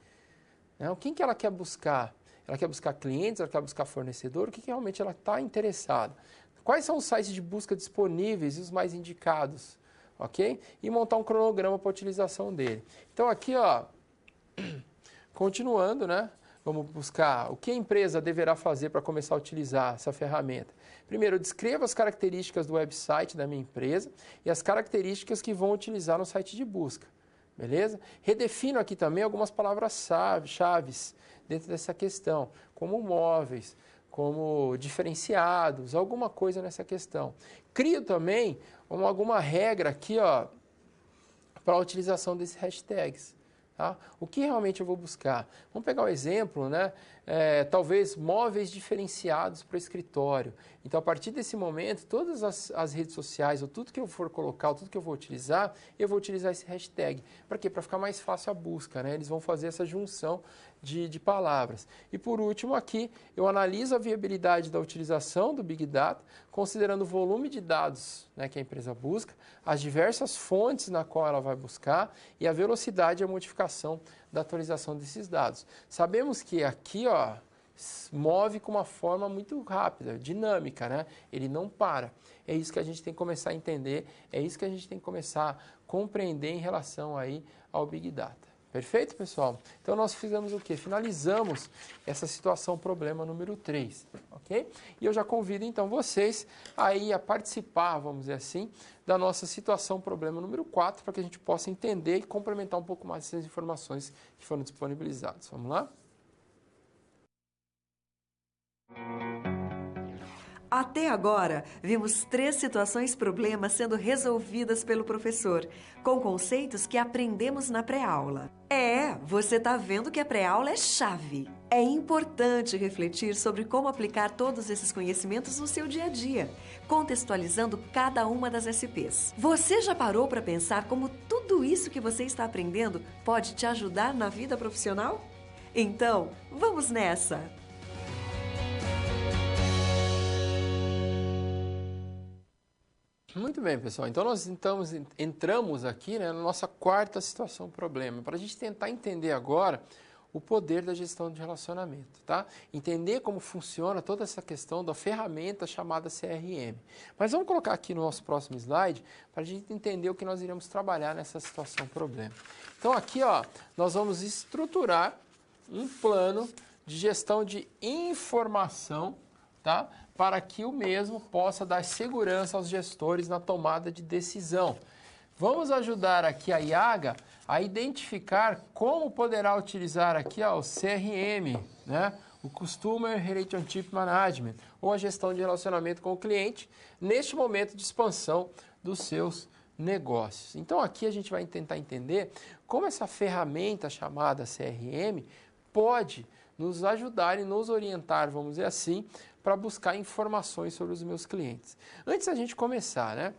S1: Né? Quem que ela quer buscar? Ela quer buscar clientes, ela quer buscar fornecedor, o que realmente ela está interessada. Quais são os sites de busca disponíveis e os mais indicados, ok? E montar um cronograma para a utilização dele. Então aqui, ó, continuando, né? Vamos buscar o que a empresa deverá fazer para começar a utilizar essa ferramenta. Primeiro, eu descrevo as características do website da minha empresa e as características que vão utilizar no site de busca. Beleza? Redefino aqui também algumas palavras-chave dentro dessa questão, como móveis, como diferenciados, alguma coisa nessa questão. Crio também alguma regra aqui, ó, para a utilização desses hashtags. Tá? O que realmente eu vou buscar? Vamos pegar um exemplo, né? Talvez móveis diferenciados para o escritório. Então, a partir desse momento, todas as redes sociais, ou tudo que eu for colocar, ou tudo que eu vou utilizar esse hashtag. Para quê? Para ficar mais fácil a busca, né? Eles vão fazer essa junção de palavras. E por último aqui, eu analiso a viabilidade da utilização do Big Data, considerando o volume de dados, né, que a empresa busca, as diversas fontes na qual ela vai buscar e a velocidade e a modificação da atualização desses dados. Sabemos que aqui, ó, move com uma forma muito rápida, dinâmica, né? Ele não para. É isso que a gente tem que começar a entender, é isso que a gente tem que começar a compreender em relação aí ao Big Data. Perfeito, pessoal? Então, nós fizemos o quê? Finalizamos essa situação, problema número 3, ok? E eu já convido, então, vocês aí a participar, vamos dizer assim, da nossa situação, problema número 4, para que a gente possa entender e complementar um pouco mais essas informações que foram disponibilizadas. Vamos lá?
S2: Até agora, vimos 3 situações-problemas sendo resolvidas pelo professor, com conceitos que aprendemos na pré-aula. Você tá vendo que a pré-aula é chave. É importante refletir sobre como aplicar todos esses conhecimentos no seu dia a dia, contextualizando cada uma das SPs. Você já parou para pensar como tudo isso que você está aprendendo pode te ajudar na vida profissional? Então, vamos nessa!
S1: Muito bem, pessoal. Então, nós entramos aqui, né, na nossa quarta situação-problema, para a gente tentar entender agora o poder da gestão de relacionamento, tá? Entender como funciona toda essa questão da ferramenta chamada CRM. Mas vamos colocar aqui no nosso próximo slide para a gente entender o que nós iremos trabalhar nessa situação-problema. Então, aqui, ó, nós vamos estruturar um plano de gestão de informação, tá? Para que o mesmo possa dar segurança aos gestores na tomada de decisão. Vamos ajudar aqui a IAGA a identificar como poderá utilizar aqui o CRM, né? O Customer Relationship Management, ou a gestão de relacionamento com o cliente, neste momento de expansão dos seus negócios. Então aqui a gente vai tentar entender como essa ferramenta chamada CRM pode nos ajudar e nos orientar, vamos dizer assim, para buscar informações sobre os meus clientes. Antes da gente começar, né?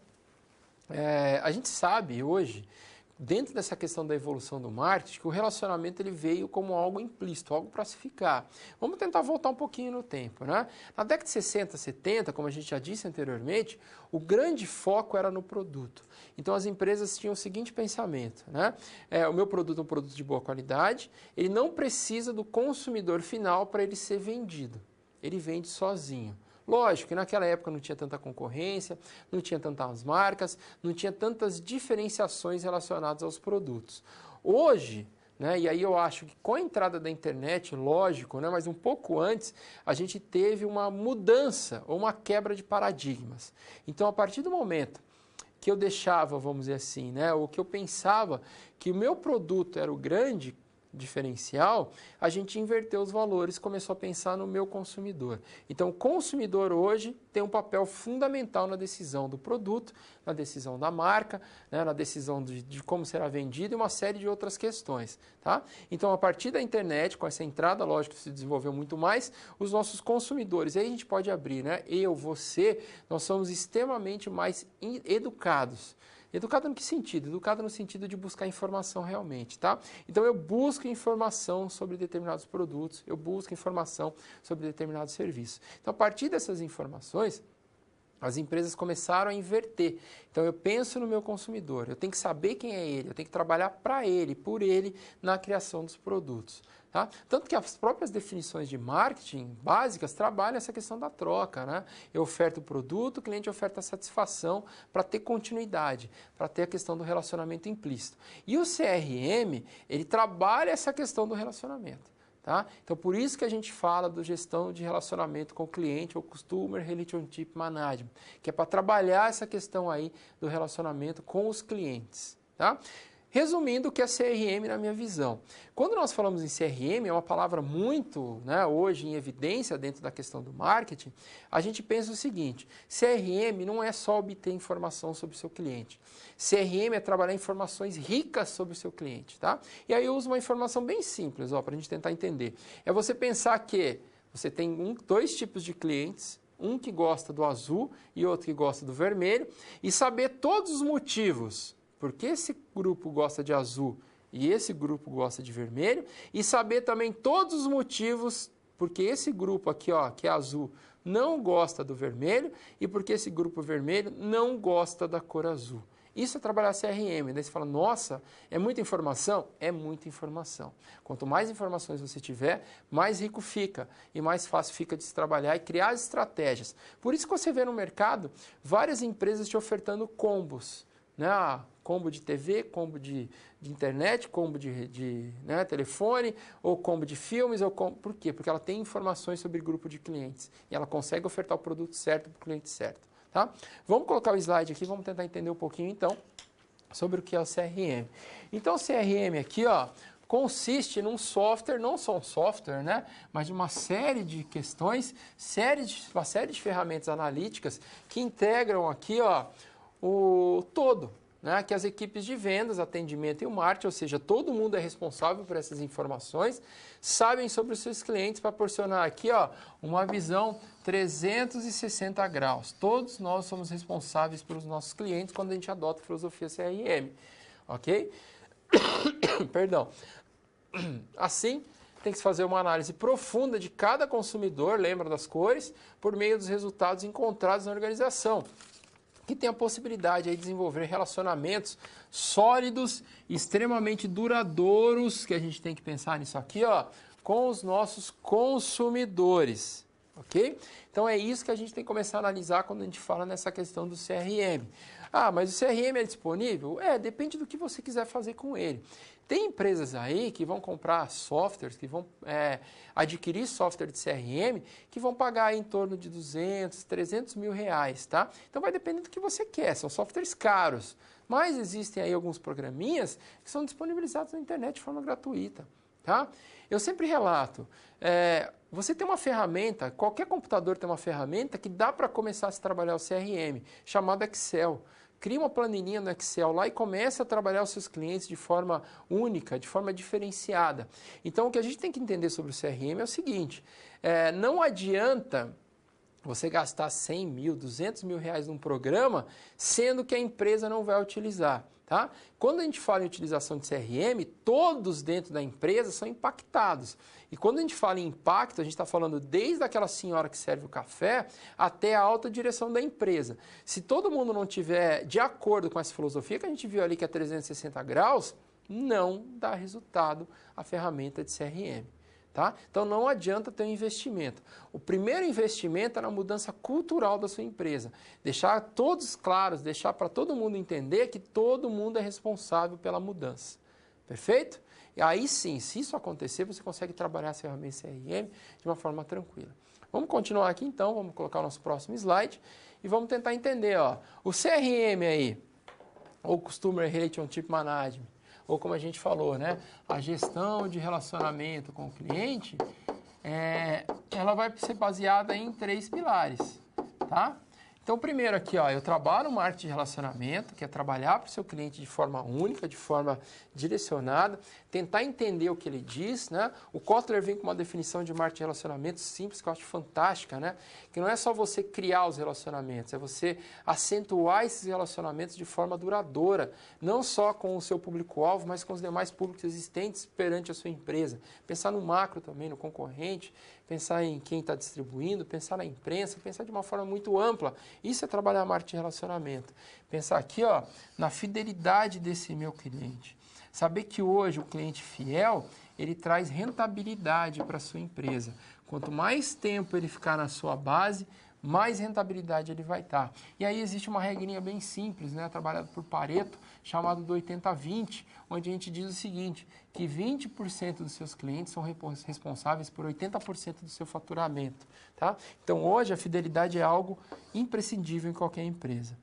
S1: A gente sabe hoje, dentro dessa questão da evolução do marketing, que o relacionamento ele veio como algo implícito, algo para se ficar. Vamos tentar voltar um pouquinho no tempo, né? Na década de 60, 70, como a gente já disse anteriormente, o grande foco era no produto. Então as empresas tinham o seguinte pensamento, né? O meu produto é um produto de boa qualidade, ele não precisa do consumidor final para ele ser vendido. Ele vende sozinho. Lógico que naquela época não tinha tanta concorrência, não tinha tantas marcas, não tinha tantas diferenciações relacionadas aos produtos. Hoje, né, e aí eu acho que com a entrada da internet, lógico, né, mas um pouco antes, a gente teve uma mudança ou uma quebra de paradigmas. Então, a partir do momento que eu deixava, vamos dizer assim, né, ou que eu pensava que o meu produto era o grande diferencial, a gente inverteu os valores e começou a pensar no meu consumidor. Então, o consumidor hoje tem um papel fundamental na decisão do produto, na decisão da marca, né, na decisão de como será vendido e uma série de outras questões. Tá? Então, a partir da internet, com essa entrada, lógico que se desenvolveu muito mais, os nossos consumidores, aí a gente pode abrir, né? Eu, você, nós somos extremamente mais educados. Educado no que sentido? Educado no sentido de buscar informação realmente, tá? Então, eu busco informação sobre determinados produtos, eu busco informação sobre determinados serviços. Então, a partir dessas informações, as empresas começaram a inverter. Então, eu penso no meu consumidor, eu tenho que saber quem é ele, eu tenho que trabalhar para ele, por ele, na criação dos produtos. Tá? Tanto que as próprias definições de marketing básicas trabalham essa questão da troca. Né? Eu oferto o produto, o cliente oferta a satisfação para ter continuidade, para ter a questão do relacionamento implícito. E o CRM, ele trabalha essa questão do relacionamento. Tá? Então, por isso que a gente fala da gestão de relacionamento com o cliente, ou Customer Relationship Management, que é para trabalhar essa questão aí do relacionamento com os clientes. Tá? Resumindo, o que é CRM na minha visão? Quando nós falamos em CRM, é uma palavra muito, né, hoje em evidência dentro da questão do marketing, a gente pensa o seguinte, CRM não é só obter informação sobre o seu cliente. CRM é trabalhar informações ricas sobre o seu cliente. Tá? E aí eu uso uma informação bem simples para a gente tentar entender. É você pensar que você tem dois tipos de clientes, um que gosta do azul e outro que gosta do vermelho, e saber todos os motivos porque esse grupo gosta de azul e esse grupo gosta de vermelho, e saber também todos os motivos porque esse grupo aqui, ó, que é azul, não gosta do vermelho e porque esse grupo vermelho não gosta da cor azul. Isso é trabalhar CRM. Daí você fala, nossa, é muita informação? É muita informação. Quanto mais informações você tiver, mais rico fica e mais fácil fica de se trabalhar e criar as estratégias. Por isso que você vê no mercado várias empresas te ofertando combos. Né? Combo de TV, combo de internet, combo de né, telefone, ou combo de filmes. Por quê? Porque ela tem informações sobre grupo de clientes e ela consegue ofertar o produto certo para o cliente certo. Tá? Vamos colocar o slide aqui, vamos tentar entender um pouquinho então sobre o que é o CRM. Então o CRM aqui, ó, consiste num software, não só um software, né? Mas de uma série de questões, uma série de ferramentas analíticas que integram aqui, ó, o todo, né? Que as equipes de vendas, atendimento e o marketing, ou seja, todo mundo é responsável por essas informações, sabem sobre os seus clientes para proporcionar aqui, ó, uma visão 360 graus. Todos nós somos responsáveis pelos nossos clientes quando a gente adota a filosofia CRM, ok? Perdão. Assim, tem que se fazer uma análise profunda de cada consumidor, lembra das cores, por meio dos resultados encontrados na organização, que tem a possibilidade aí de desenvolver relacionamentos sólidos, extremamente duradouros, que a gente tem que pensar nisso aqui, ó, com os nossos consumidores, ok? Então é isso que a gente tem que começar a analisar quando a gente fala nessa questão do CRM. Ah, mas o CRM é disponível? Depende do que você quiser fazer com ele. Tem empresas aí que vão comprar softwares, que vão adquirir software de CRM, que vão pagar em torno de 200, 300 mil reais, tá? Então vai depender do que você quer, são softwares caros. Mas existem aí alguns programinhas que são disponibilizados na internet de forma gratuita, tá? Eu sempre relato, você tem uma ferramenta, qualquer computador tem uma ferramenta que dá para começar a se trabalhar o CRM, chamada Excel. Cria uma planilhinha no Excel lá e comece a trabalhar os seus clientes de forma única, de forma diferenciada. Então, o que a gente tem que entender sobre o CRM é o seguinte, não adianta você gastar 100 mil, 200 mil reais num programa, sendo que a empresa não vai utilizar. Tá? Quando a gente fala em utilização de CRM, todos dentro da empresa são impactados. E quando a gente fala em impacto, a gente está falando desde aquela senhora que serve o café até a alta direção da empresa. Se todo mundo não tiver de acordo com essa filosofia que a gente viu ali, que é 360 graus, não dá resultado a ferramenta de CRM. Tá? Então não adianta ter um investimento. O primeiro investimento é na mudança cultural da sua empresa. Deixar todos claros, deixar para todo mundo entender que todo mundo é responsável pela mudança. Perfeito? E aí sim, se isso acontecer, você consegue trabalhar as ferramentas CRM de uma forma tranquila. Vamos continuar aqui então, vamos colocar o nosso próximo slide e vamos tentar entender. Ó, o CRM aí, ou Customer Relationship Management, ou como a gente falou, né, a gestão de relacionamento com o cliente, ela vai ser baseada em 3 pilares, tá? Então, primeiro aqui, ó, eu trabalho no marketing de relacionamento, que é trabalhar para o seu cliente de forma única, de forma direcionada, tentar entender o que ele diz, né? O Kotler vem com uma definição de marketing de relacionamento simples, que eu acho fantástica, né? Que não é só você criar os relacionamentos, é você acentuar esses relacionamentos de forma duradoura, não só com o seu público-alvo, mas com os demais públicos existentes perante a sua empresa. Pensar no macro também, no concorrente, pensar em quem está distribuindo, pensar na imprensa, pensar de uma forma muito ampla. Isso é trabalhar marketing de relacionamento. Pensar aqui, ó, na fidelidade desse meu cliente. Saber que hoje o cliente fiel, ele traz rentabilidade para a sua empresa. Quanto mais tempo ele ficar na sua base, mais rentabilidade ele vai estar. E aí existe uma regrinha bem simples, né, trabalhada por Pareto, chamado do 80-20, onde a gente diz o seguinte, que 20% dos seus clientes são responsáveis por 80% do seu faturamento. Tá? Então, hoje, a fidelidade é algo imprescindível em qualquer empresa.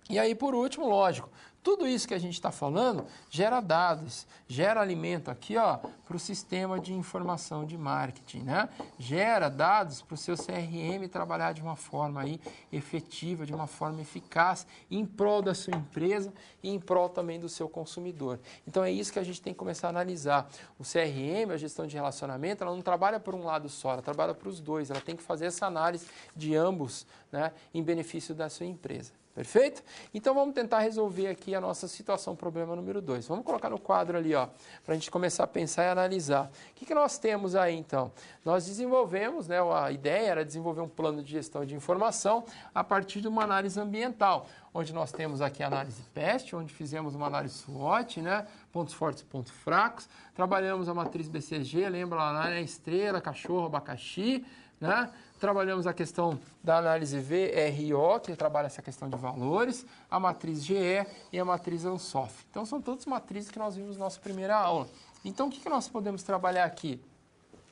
S1: E aí, por último, lógico, tudo isso que a gente está falando gera dados, gera alimento aqui para o sistema de informação de marketing, né? Gera dados para o seu CRM trabalhar de uma forma aí efetiva, de uma forma eficaz, em prol da sua empresa e em prol também do seu consumidor. Então é isso que a gente tem que começar a analisar. O CRM, a gestão de relacionamento, ela não trabalha por um lado só, ela trabalha para os dois, ela tem que fazer essa análise de ambos, né, em benefício da sua empresa. Perfeito? Então vamos tentar resolver aqui a nossa situação, problema número 2. Vamos colocar no quadro ali, ó, para a gente começar a pensar e analisar. O que nós temos aí então? Nós desenvolvemos, né, a ideia era desenvolver um plano de gestão de informação a partir de uma análise ambiental, onde nós temos aqui a análise PEST, onde fizemos uma análise SWOT, né, pontos fortes e pontos fracos. Trabalhamos a matriz BCG, lembra lá, né, estrela, cachorro, abacaxi, né? Trabalhamos a questão da análise VRO, que trabalha essa questão de valores, a matriz GE e a matriz ANSOF. Então, são todas matrizes que nós vimos na nossa primeira aula. Então, o que nós podemos trabalhar aqui?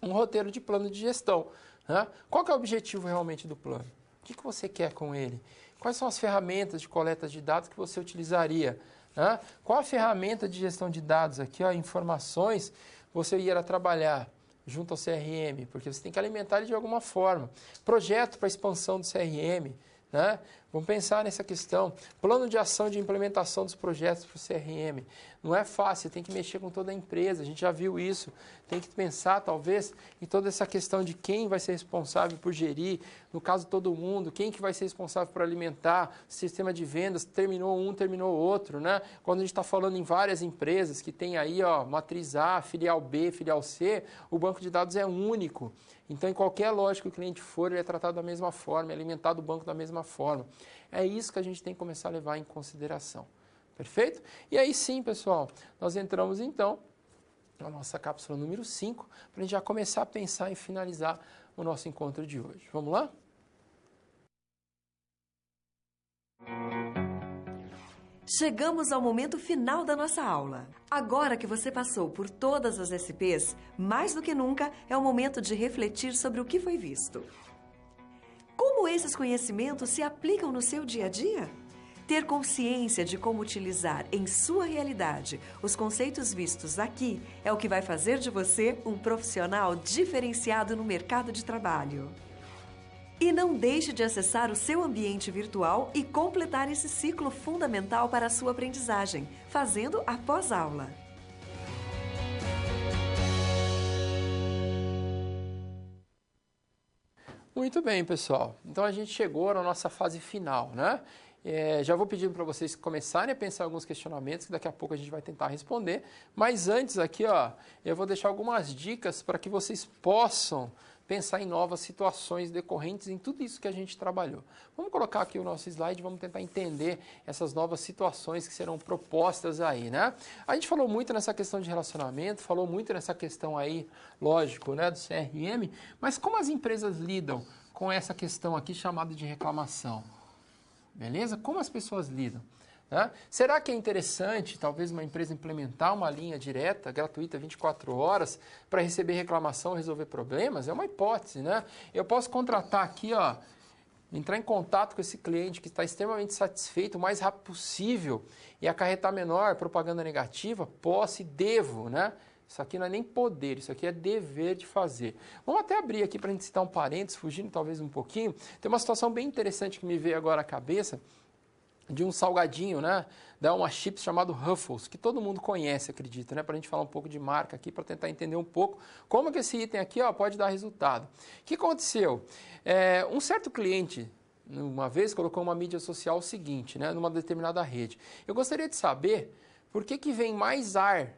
S1: Um roteiro de plano de gestão. Né? Qual que é o objetivo realmente do plano? O que você quer com ele? Quais são as ferramentas de coleta de dados que você utilizaria? Né? Qual a ferramenta de gestão de dados aqui, ó, informações, você irá trabalhar junto ao CRM, porque você tem que alimentar ele de alguma forma. Projeto para expansão do CRM, né? Vamos pensar nessa questão. Plano de ação de implementação dos projetos para o CRM. Não é fácil, tem que mexer com toda a empresa, a gente já viu isso. Tem que pensar, talvez, em toda essa questão de quem vai ser responsável por gerir, no caso todo mundo, quem que vai ser responsável por alimentar o sistema de vendas, terminou um, terminou outro, né? Quando a gente está falando em várias empresas que tem aí, ó, matriz A, filial B, filial C, o banco de dados é único. Então, em qualquer loja que o cliente for, ele é tratado da mesma forma, é alimentado o banco da mesma forma. É isso que a gente tem que começar a levar em consideração. Perfeito? E aí sim, pessoal, nós entramos então na nossa cápsula número 5, para a gente já começar a pensar em finalizar o nosso encontro de hoje. Vamos lá?
S2: Chegamos ao momento final da nossa aula. Agora que você passou por todas as SPs, mais do que nunca é o momento de refletir sobre o que foi visto. Como esses conhecimentos se aplicam no seu dia a dia? Ter consciência de como utilizar em sua realidade os conceitos vistos aqui é o que vai fazer de você um profissional diferenciado no mercado de trabalho. E não deixe de acessar o seu ambiente virtual e completar esse ciclo fundamental para a sua aprendizagem, fazendo a pós-aula.
S1: Muito bem, pessoal. Então a gente chegou na nossa fase final, né? Já vou pedindo para vocês começarem a pensar em alguns questionamentos que daqui a pouco a gente vai tentar responder. Mas antes aqui, ó, eu vou deixar algumas dicas para que vocês possam pensar em novas situações decorrentes em tudo isso que a gente trabalhou. Vamos colocar aqui o nosso slide, vamos tentar entender essas novas situações que serão propostas aí, né? A gente falou muito nessa questão de relacionamento, falou muito nessa questão aí, lógico, né, do CRM, mas como as empresas lidam com essa questão aqui chamada de reclamação? Beleza? Como as pessoas lidam? Né? Será que é interessante, talvez, uma empresa implementar uma linha direta, gratuita, 24 horas, para receber reclamação, resolver problemas? É uma hipótese, né? Eu posso contratar aqui, ó, entrar em contato com esse cliente que está extremamente satisfeito o mais rápido possível e acarretar menor propaganda negativa? Posso e devo, né? Isso aqui não é nem poder, isso aqui é dever de fazer. Vamos até abrir aqui para a gente citar um parênteses, fugindo talvez um pouquinho. Tem uma situação bem interessante que me veio agora à cabeça, de um salgadinho, né, da uma chips chamado Ruffles, que todo mundo conhece, acredito, né, para a gente falar um pouco de marca aqui, para tentar entender um pouco como que esse item aqui, ó, pode dar resultado. O que aconteceu? Um certo cliente, uma vez, colocou uma mídia social o seguinte, né, numa determinada rede. Eu gostaria de saber por que vem mais ar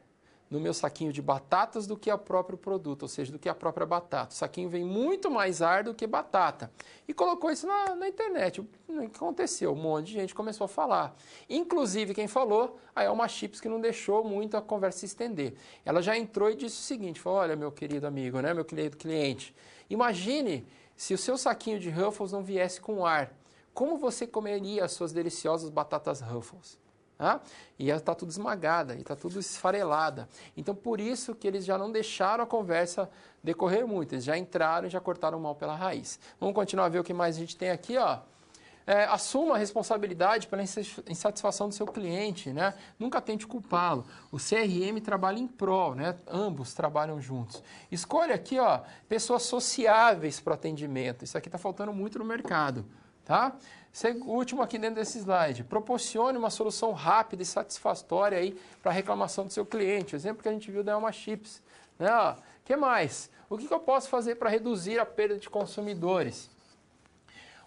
S1: no meu saquinho de batatas do que o próprio produto, ou seja, do que a própria batata. O saquinho vem muito mais ar do que batata. E colocou isso na internet. O que aconteceu? Um monte de gente começou a falar. Inclusive, quem falou, a Elma Chips, que não deixou muito a conversa se estender. Ela já entrou e disse o seguinte, falou, olha, meu querido amigo, né, meu querido cliente, imagine se o seu saquinho de Ruffles não viesse com ar. Como você comeria as suas deliciosas batatas Ruffles? E ela está tudo esmagada, e está tudo esfarelada. Então, por isso que eles já não deixaram a conversa decorrer muito. Eles já entraram e já cortaram o mal pela raiz. Vamos continuar a ver o que mais a gente tem aqui, ó. Assuma a responsabilidade pela insatisfação do seu cliente, né? Nunca tente culpá-lo. O CRM trabalha em prol, né? Ambos trabalham juntos. Escolha aqui, ó, pessoas sociáveis para o atendimento. Isso aqui está faltando muito no mercado, tá? O último aqui dentro desse slide, proporcione uma solução rápida e satisfatória aí para a reclamação do seu cliente. O exemplo que a gente viu da Elma Chips. Né? O que mais? O que eu posso fazer para reduzir a perda de consumidores?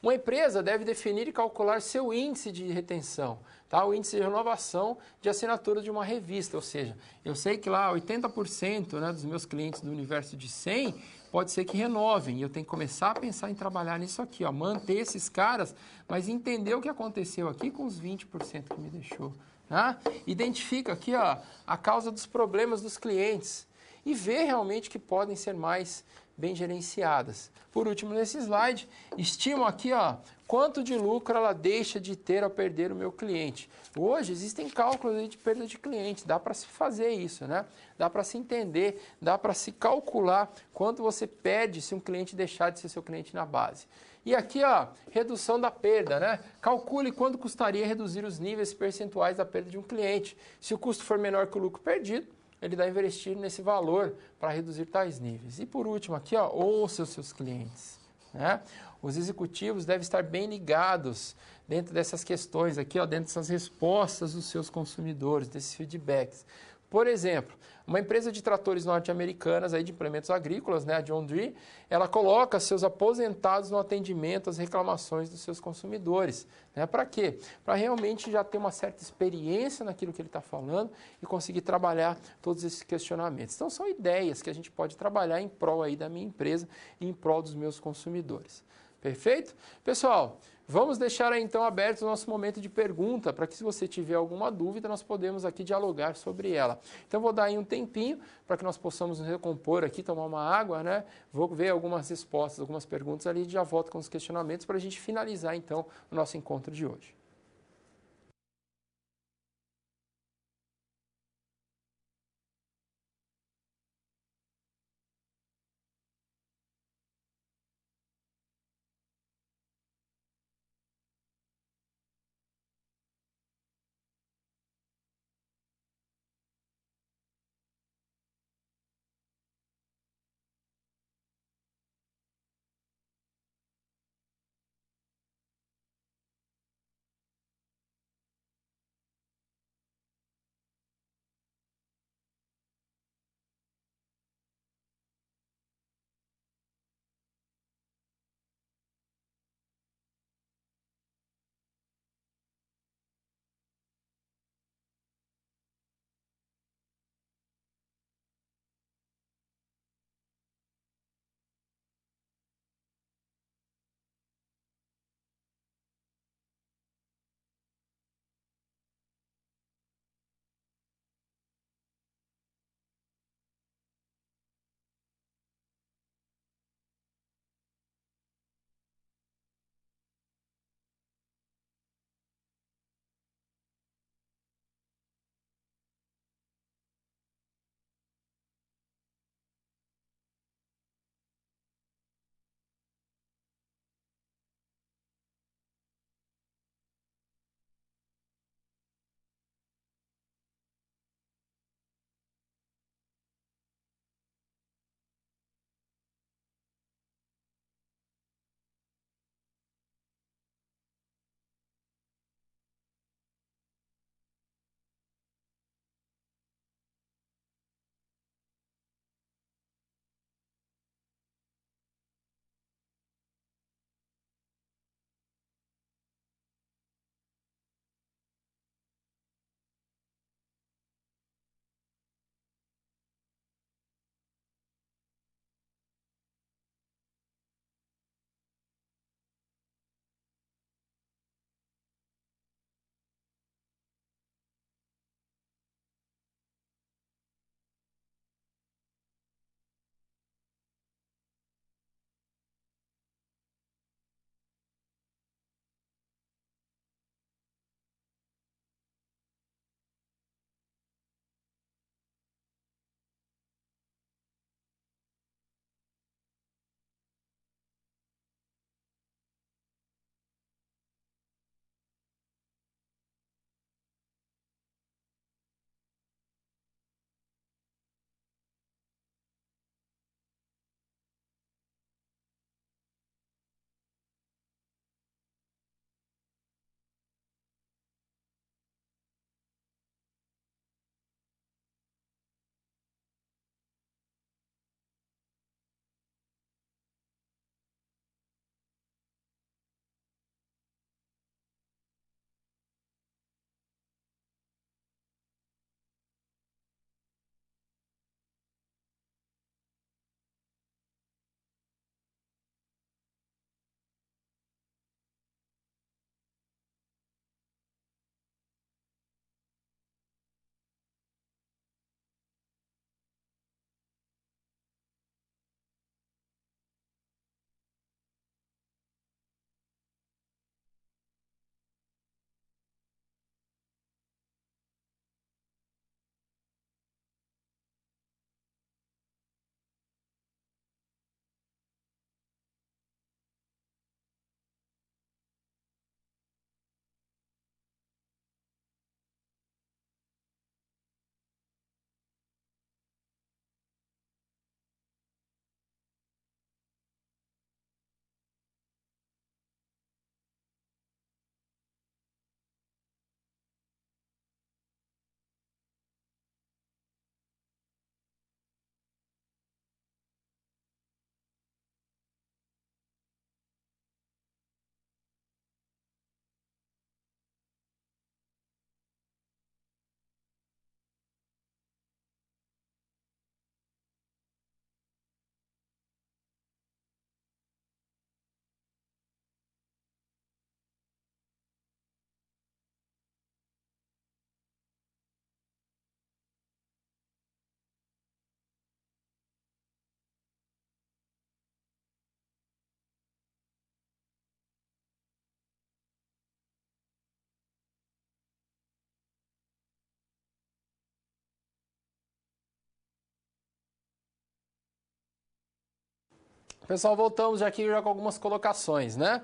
S1: Uma empresa deve definir e calcular seu índice de retenção, tá? O índice de renovação de assinatura de uma revista, ou seja, eu sei que lá 80%, né, dos meus clientes do universo de 100 pode ser que renovem, e eu tenho que começar a pensar em trabalhar nisso aqui, ó, manter esses caras, mas entender o que aconteceu aqui com os 20% que me deixou. Tá? Identifica aqui, ó, a causa dos problemas dos clientes e vê realmente que podem ser mais bem gerenciadas. Por último, nesse slide, estimam aqui, ó, quanto de lucro ela deixa de ter ao perder o meu cliente. Hoje existem cálculos aí de perda de cliente, dá para se fazer isso, né? Dá para se entender, dá para se calcular quanto você perde se um cliente deixar de ser seu cliente na base. E aqui, ó, redução da perda, né? Calcule quanto custaria reduzir os níveis percentuais da perda de um cliente. Se o custo for menor que o lucro perdido, ele dá investir nesse valor para reduzir tais níveis. E por último aqui, ó, ouça os seus clientes, né? Os executivos devem estar bem ligados dentro dessas questões aqui, ó, dentro dessas respostas dos seus consumidores, desses feedbacks. Por exemplo, uma empresa de tratores norte-americanas aí de implementos agrícolas, né, a John Deere, ela coloca seus aposentados no atendimento às reclamações dos seus consumidores. Né? Para quê? Para realmente já ter uma certa experiência naquilo que ele está falando e conseguir trabalhar todos esses questionamentos. Então, são ideias que a gente pode trabalhar em prol aí da minha empresa e em prol dos meus consumidores. Perfeito? Pessoal, vamos deixar aí então aberto o nosso momento de pergunta, para que se você tiver alguma dúvida, nós podemos aqui dialogar sobre ela. Então vou dar aí um tempinho para que nós possamos nos recompor aqui, tomar uma água, né? Vou ver algumas respostas, algumas perguntas ali e já volto com os questionamentos para a gente finalizar então o nosso encontro de hoje. Pessoal, voltamos aqui já com algumas colocações, né?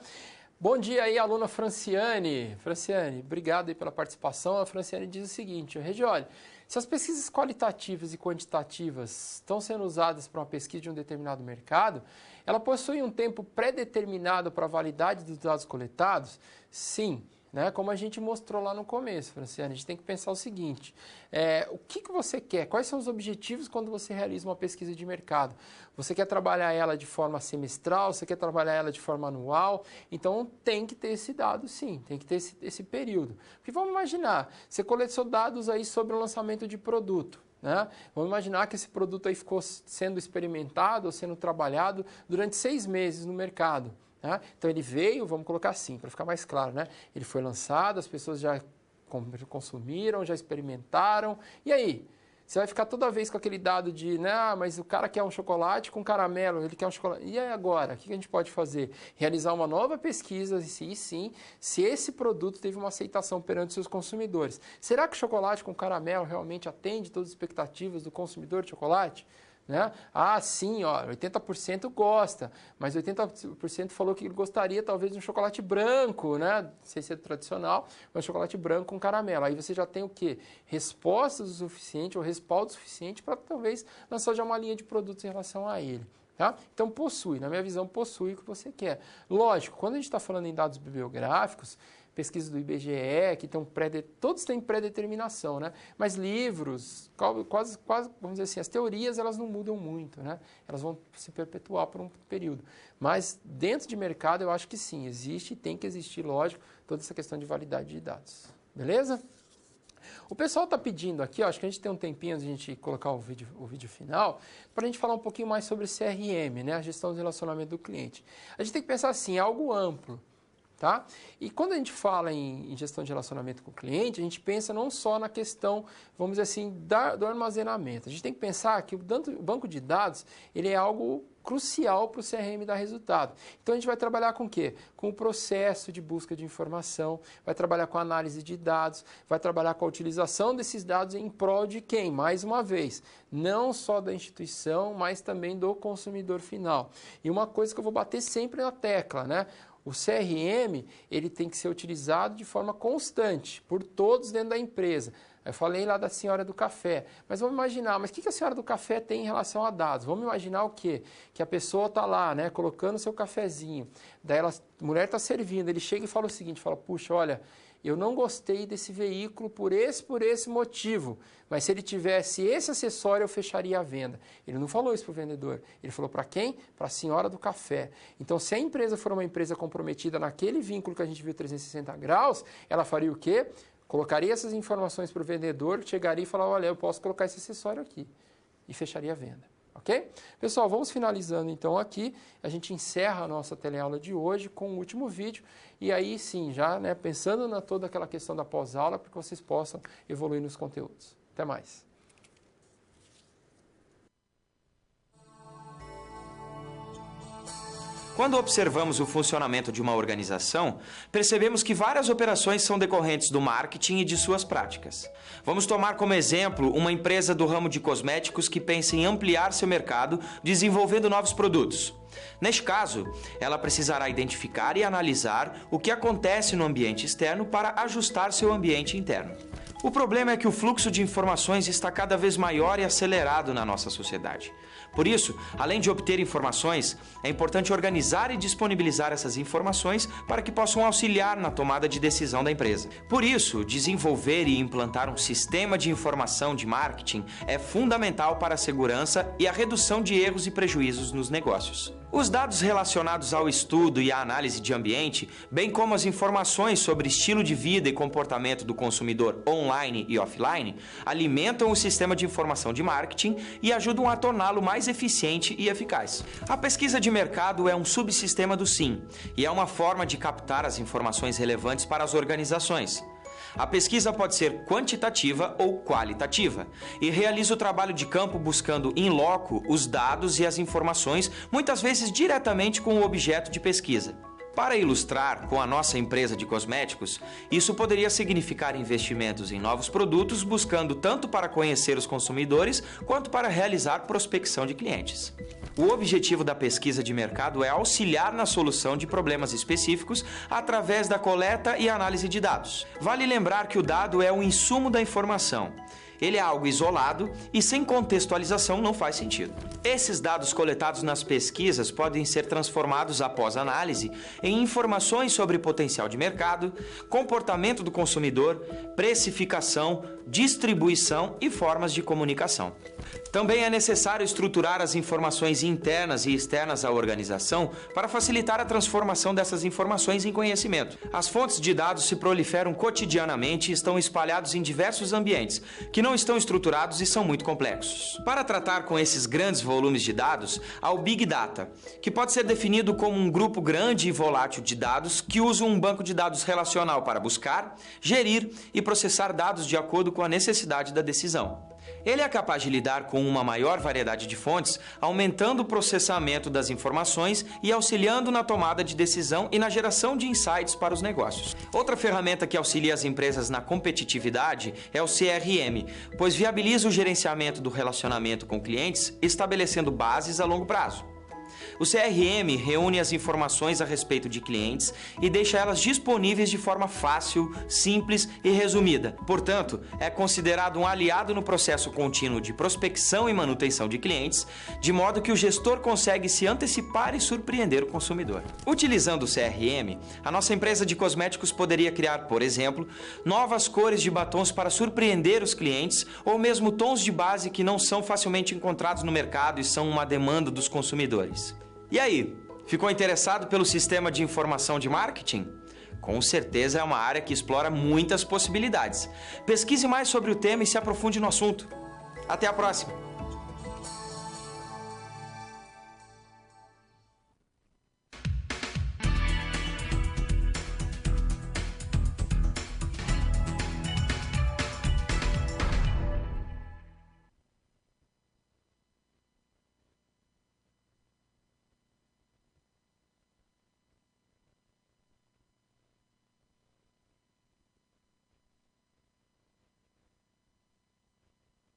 S1: Bom dia aí, aluna Franciane. Franciane, obrigado aí pela participação. A Franciane diz o seguinte: Regioli, se as pesquisas qualitativas e quantitativas estão sendo usadas para uma pesquisa de um determinado mercado, ela possui um tempo pré-determinado para a validade dos dados coletados? Sim. Né? Como a gente mostrou lá no começo, Franciane, a gente tem que pensar o seguinte, o que você quer? Quais são os objetivos quando você realiza uma pesquisa de mercado? Você quer trabalhar ela de forma semestral? Você quer trabalhar ela de forma anual? Então, tem que ter esse dado, sim, tem que ter esse período. Porque vamos imaginar, você coletou dados aí sobre o lançamento de produto. Né? Vamos imaginar que esse produto aí ficou sendo experimentado ou sendo trabalhado durante 6 meses no mercado. Né? Então ele veio, vamos colocar assim, para ficar mais claro, né? Ele foi lançado, as pessoas já consumiram, já experimentaram, e aí? Você vai ficar toda vez com aquele dado de, né, mas o cara quer um chocolate com caramelo, ele quer um chocolate, e aí agora? O que a gente pode fazer? Realizar uma nova pesquisa, e sim, se esse produto teve uma aceitação perante seus consumidores. Será que o chocolate com caramelo realmente atende todas as expectativas do consumidor de chocolate? Né? Ah, sim, ó, 80% gosta, mas 80% falou que gostaria talvez de um chocolate branco, né? Não sei se é tradicional, mas chocolate branco com caramelo. Aí você já tem o quê? Respostas o suficiente ou respaldo suficiente para talvez lançar já uma linha de produtos em relação a ele. Tá? Então possui, na minha visão, possui o que você quer. Lógico, quando a gente está falando em dados bibliográficos, pesquisas do IBGE, que tem todos têm pré-determinação, né? Mas livros, quase, vamos dizer assim, as teorias elas não mudam muito, né? Elas vão se perpetuar por um período. Mas dentro de mercado eu acho que sim, existe e tem que existir, lógico, toda essa questão de validade de dados. Beleza? O pessoal está pedindo aqui, ó, acho que a gente tem um tempinho antes de a gente colocar o vídeo final, para a gente falar um pouquinho mais sobre CRM, né? A gestão do relacionamento do cliente. A gente tem que pensar assim, é algo amplo. Tá? E quando a gente fala em gestão de relacionamento com o cliente, a gente pensa não só na questão, vamos dizer assim, do armazenamento. A gente tem que pensar que o banco de dados ele é algo crucial para o CRM dar resultado. Então a gente vai trabalhar com o quê? Com o processo de busca de informação, vai trabalhar com a análise de dados, vai trabalhar com a utilização desses dados em prol de quem? Mais uma vez, não só da instituição, mas também do consumidor final. E uma coisa que eu vou bater sempre na tecla, né? O CRM ele tem que ser utilizado de forma constante por todos dentro da empresa. Eu falei lá da senhora do café, mas vamos imaginar, mas o que a senhora do café tem em relação a dados? Vamos imaginar o quê? Que a pessoa está lá, né, colocando o seu cafezinho, daí a mulher está servindo, ele chega e fala o seguinte, fala, puxa, olha, eu não gostei desse veículo por esse motivo, mas se ele tivesse esse acessório, eu fecharia a venda. Ele não falou isso para o vendedor, ele falou para quem? Para a senhora do café. Então, se a empresa for uma empresa comprometida naquele vínculo que a gente viu 360 graus, ela faria o quê? Colocaria essas informações para o vendedor, que chegaria e falaria, olha, eu posso colocar esse acessório aqui, e fecharia a venda. Ok? Pessoal, vamos finalizando então aqui. A gente encerra a nossa teleaula de hoje com o último vídeo. E aí sim, já né, pensando na toda aquela questão da pós-aula, para que vocês possam evoluir nos conteúdos. Até mais.
S3: Quando observamos o funcionamento de uma organização, percebemos que várias operações são decorrentes do marketing e de suas práticas. Vamos tomar como exemplo uma empresa do ramo de cosméticos que pensa em ampliar seu mercado, desenvolvendo novos produtos. Neste caso, ela precisará identificar e analisar o que acontece no ambiente externo para ajustar seu ambiente interno. O problema é que o fluxo de informações está cada vez maior e acelerado na nossa sociedade. Por isso, além de obter informações, é importante organizar e disponibilizar essas informações para que possam auxiliar na tomada de decisão da empresa. Por isso, desenvolver e implantar um sistema de informação de marketing é fundamental para a segurança e a redução de erros e prejuízos nos negócios. Os dados relacionados ao estudo e à análise de ambiente, bem como as informações sobre estilo de vida e comportamento do consumidor online e offline, alimentam o sistema de informação de marketing e ajudam a torná-lo mais eficiente e eficaz. A pesquisa de mercado é um subsistema do SIM e é uma forma de captar as informações relevantes para as organizações. A pesquisa pode ser quantitativa ou qualitativa e realiza o trabalho de campo buscando in loco os dados e as informações, muitas vezes diretamente com o objeto de pesquisa. Para ilustrar, com a nossa empresa de cosméticos, isso poderia significar investimentos em novos produtos, buscando tanto para conhecer os consumidores, quanto para realizar prospecção de clientes. O objetivo da pesquisa de mercado é auxiliar na solução de problemas específicos através da coleta e análise de dados. Vale lembrar que o dado é o insumo da informação. Ele é algo isolado e sem contextualização não faz sentido. Esses dados coletados nas pesquisas podem ser transformados após análise em informações sobre potencial de mercado, comportamento do consumidor, precificação, distribuição e formas de comunicação. Também é necessário estruturar as informações internas e externas à organização para facilitar a transformação dessas informações em conhecimento. As fontes de dados se proliferam cotidianamente e estão espalhados em diversos ambientes, que não estão estruturados e são muito complexos. Para tratar com esses grandes volumes de dados, há o Big Data, que pode ser definido como um grupo grande e volátil de dados que usa um banco de dados relacional para buscar, gerir e processar dados de acordo com a necessidade da decisão. Ele é capaz de lidar com uma maior variedade de fontes, aumentando o processamento das informações e auxiliando na tomada de decisão e na geração de insights para os negócios. Outra ferramenta que auxilia as empresas na competitividade é o CRM, pois viabiliza o gerenciamento do relacionamento com clientes, estabelecendo bases a longo prazo. O CRM reúne as informações a respeito de clientes e deixa elas disponíveis de forma fácil, simples e resumida. Portanto, é considerado um aliado no processo contínuo de prospecção e manutenção de clientes, de modo que o gestor consegue se antecipar e surpreender o consumidor. Utilizando o CRM, a nossa empresa de cosméticos poderia criar, por exemplo, novas cores de batons para surpreender os clientes ou mesmo tons de base que não são facilmente encontrados no mercado e são uma demanda dos consumidores. E aí, ficou interessado pelo sistema de informação de marketing? Com certeza é uma área que explora muitas possibilidades. Pesquise mais sobre o tema e se aprofunde no assunto. Até a próxima!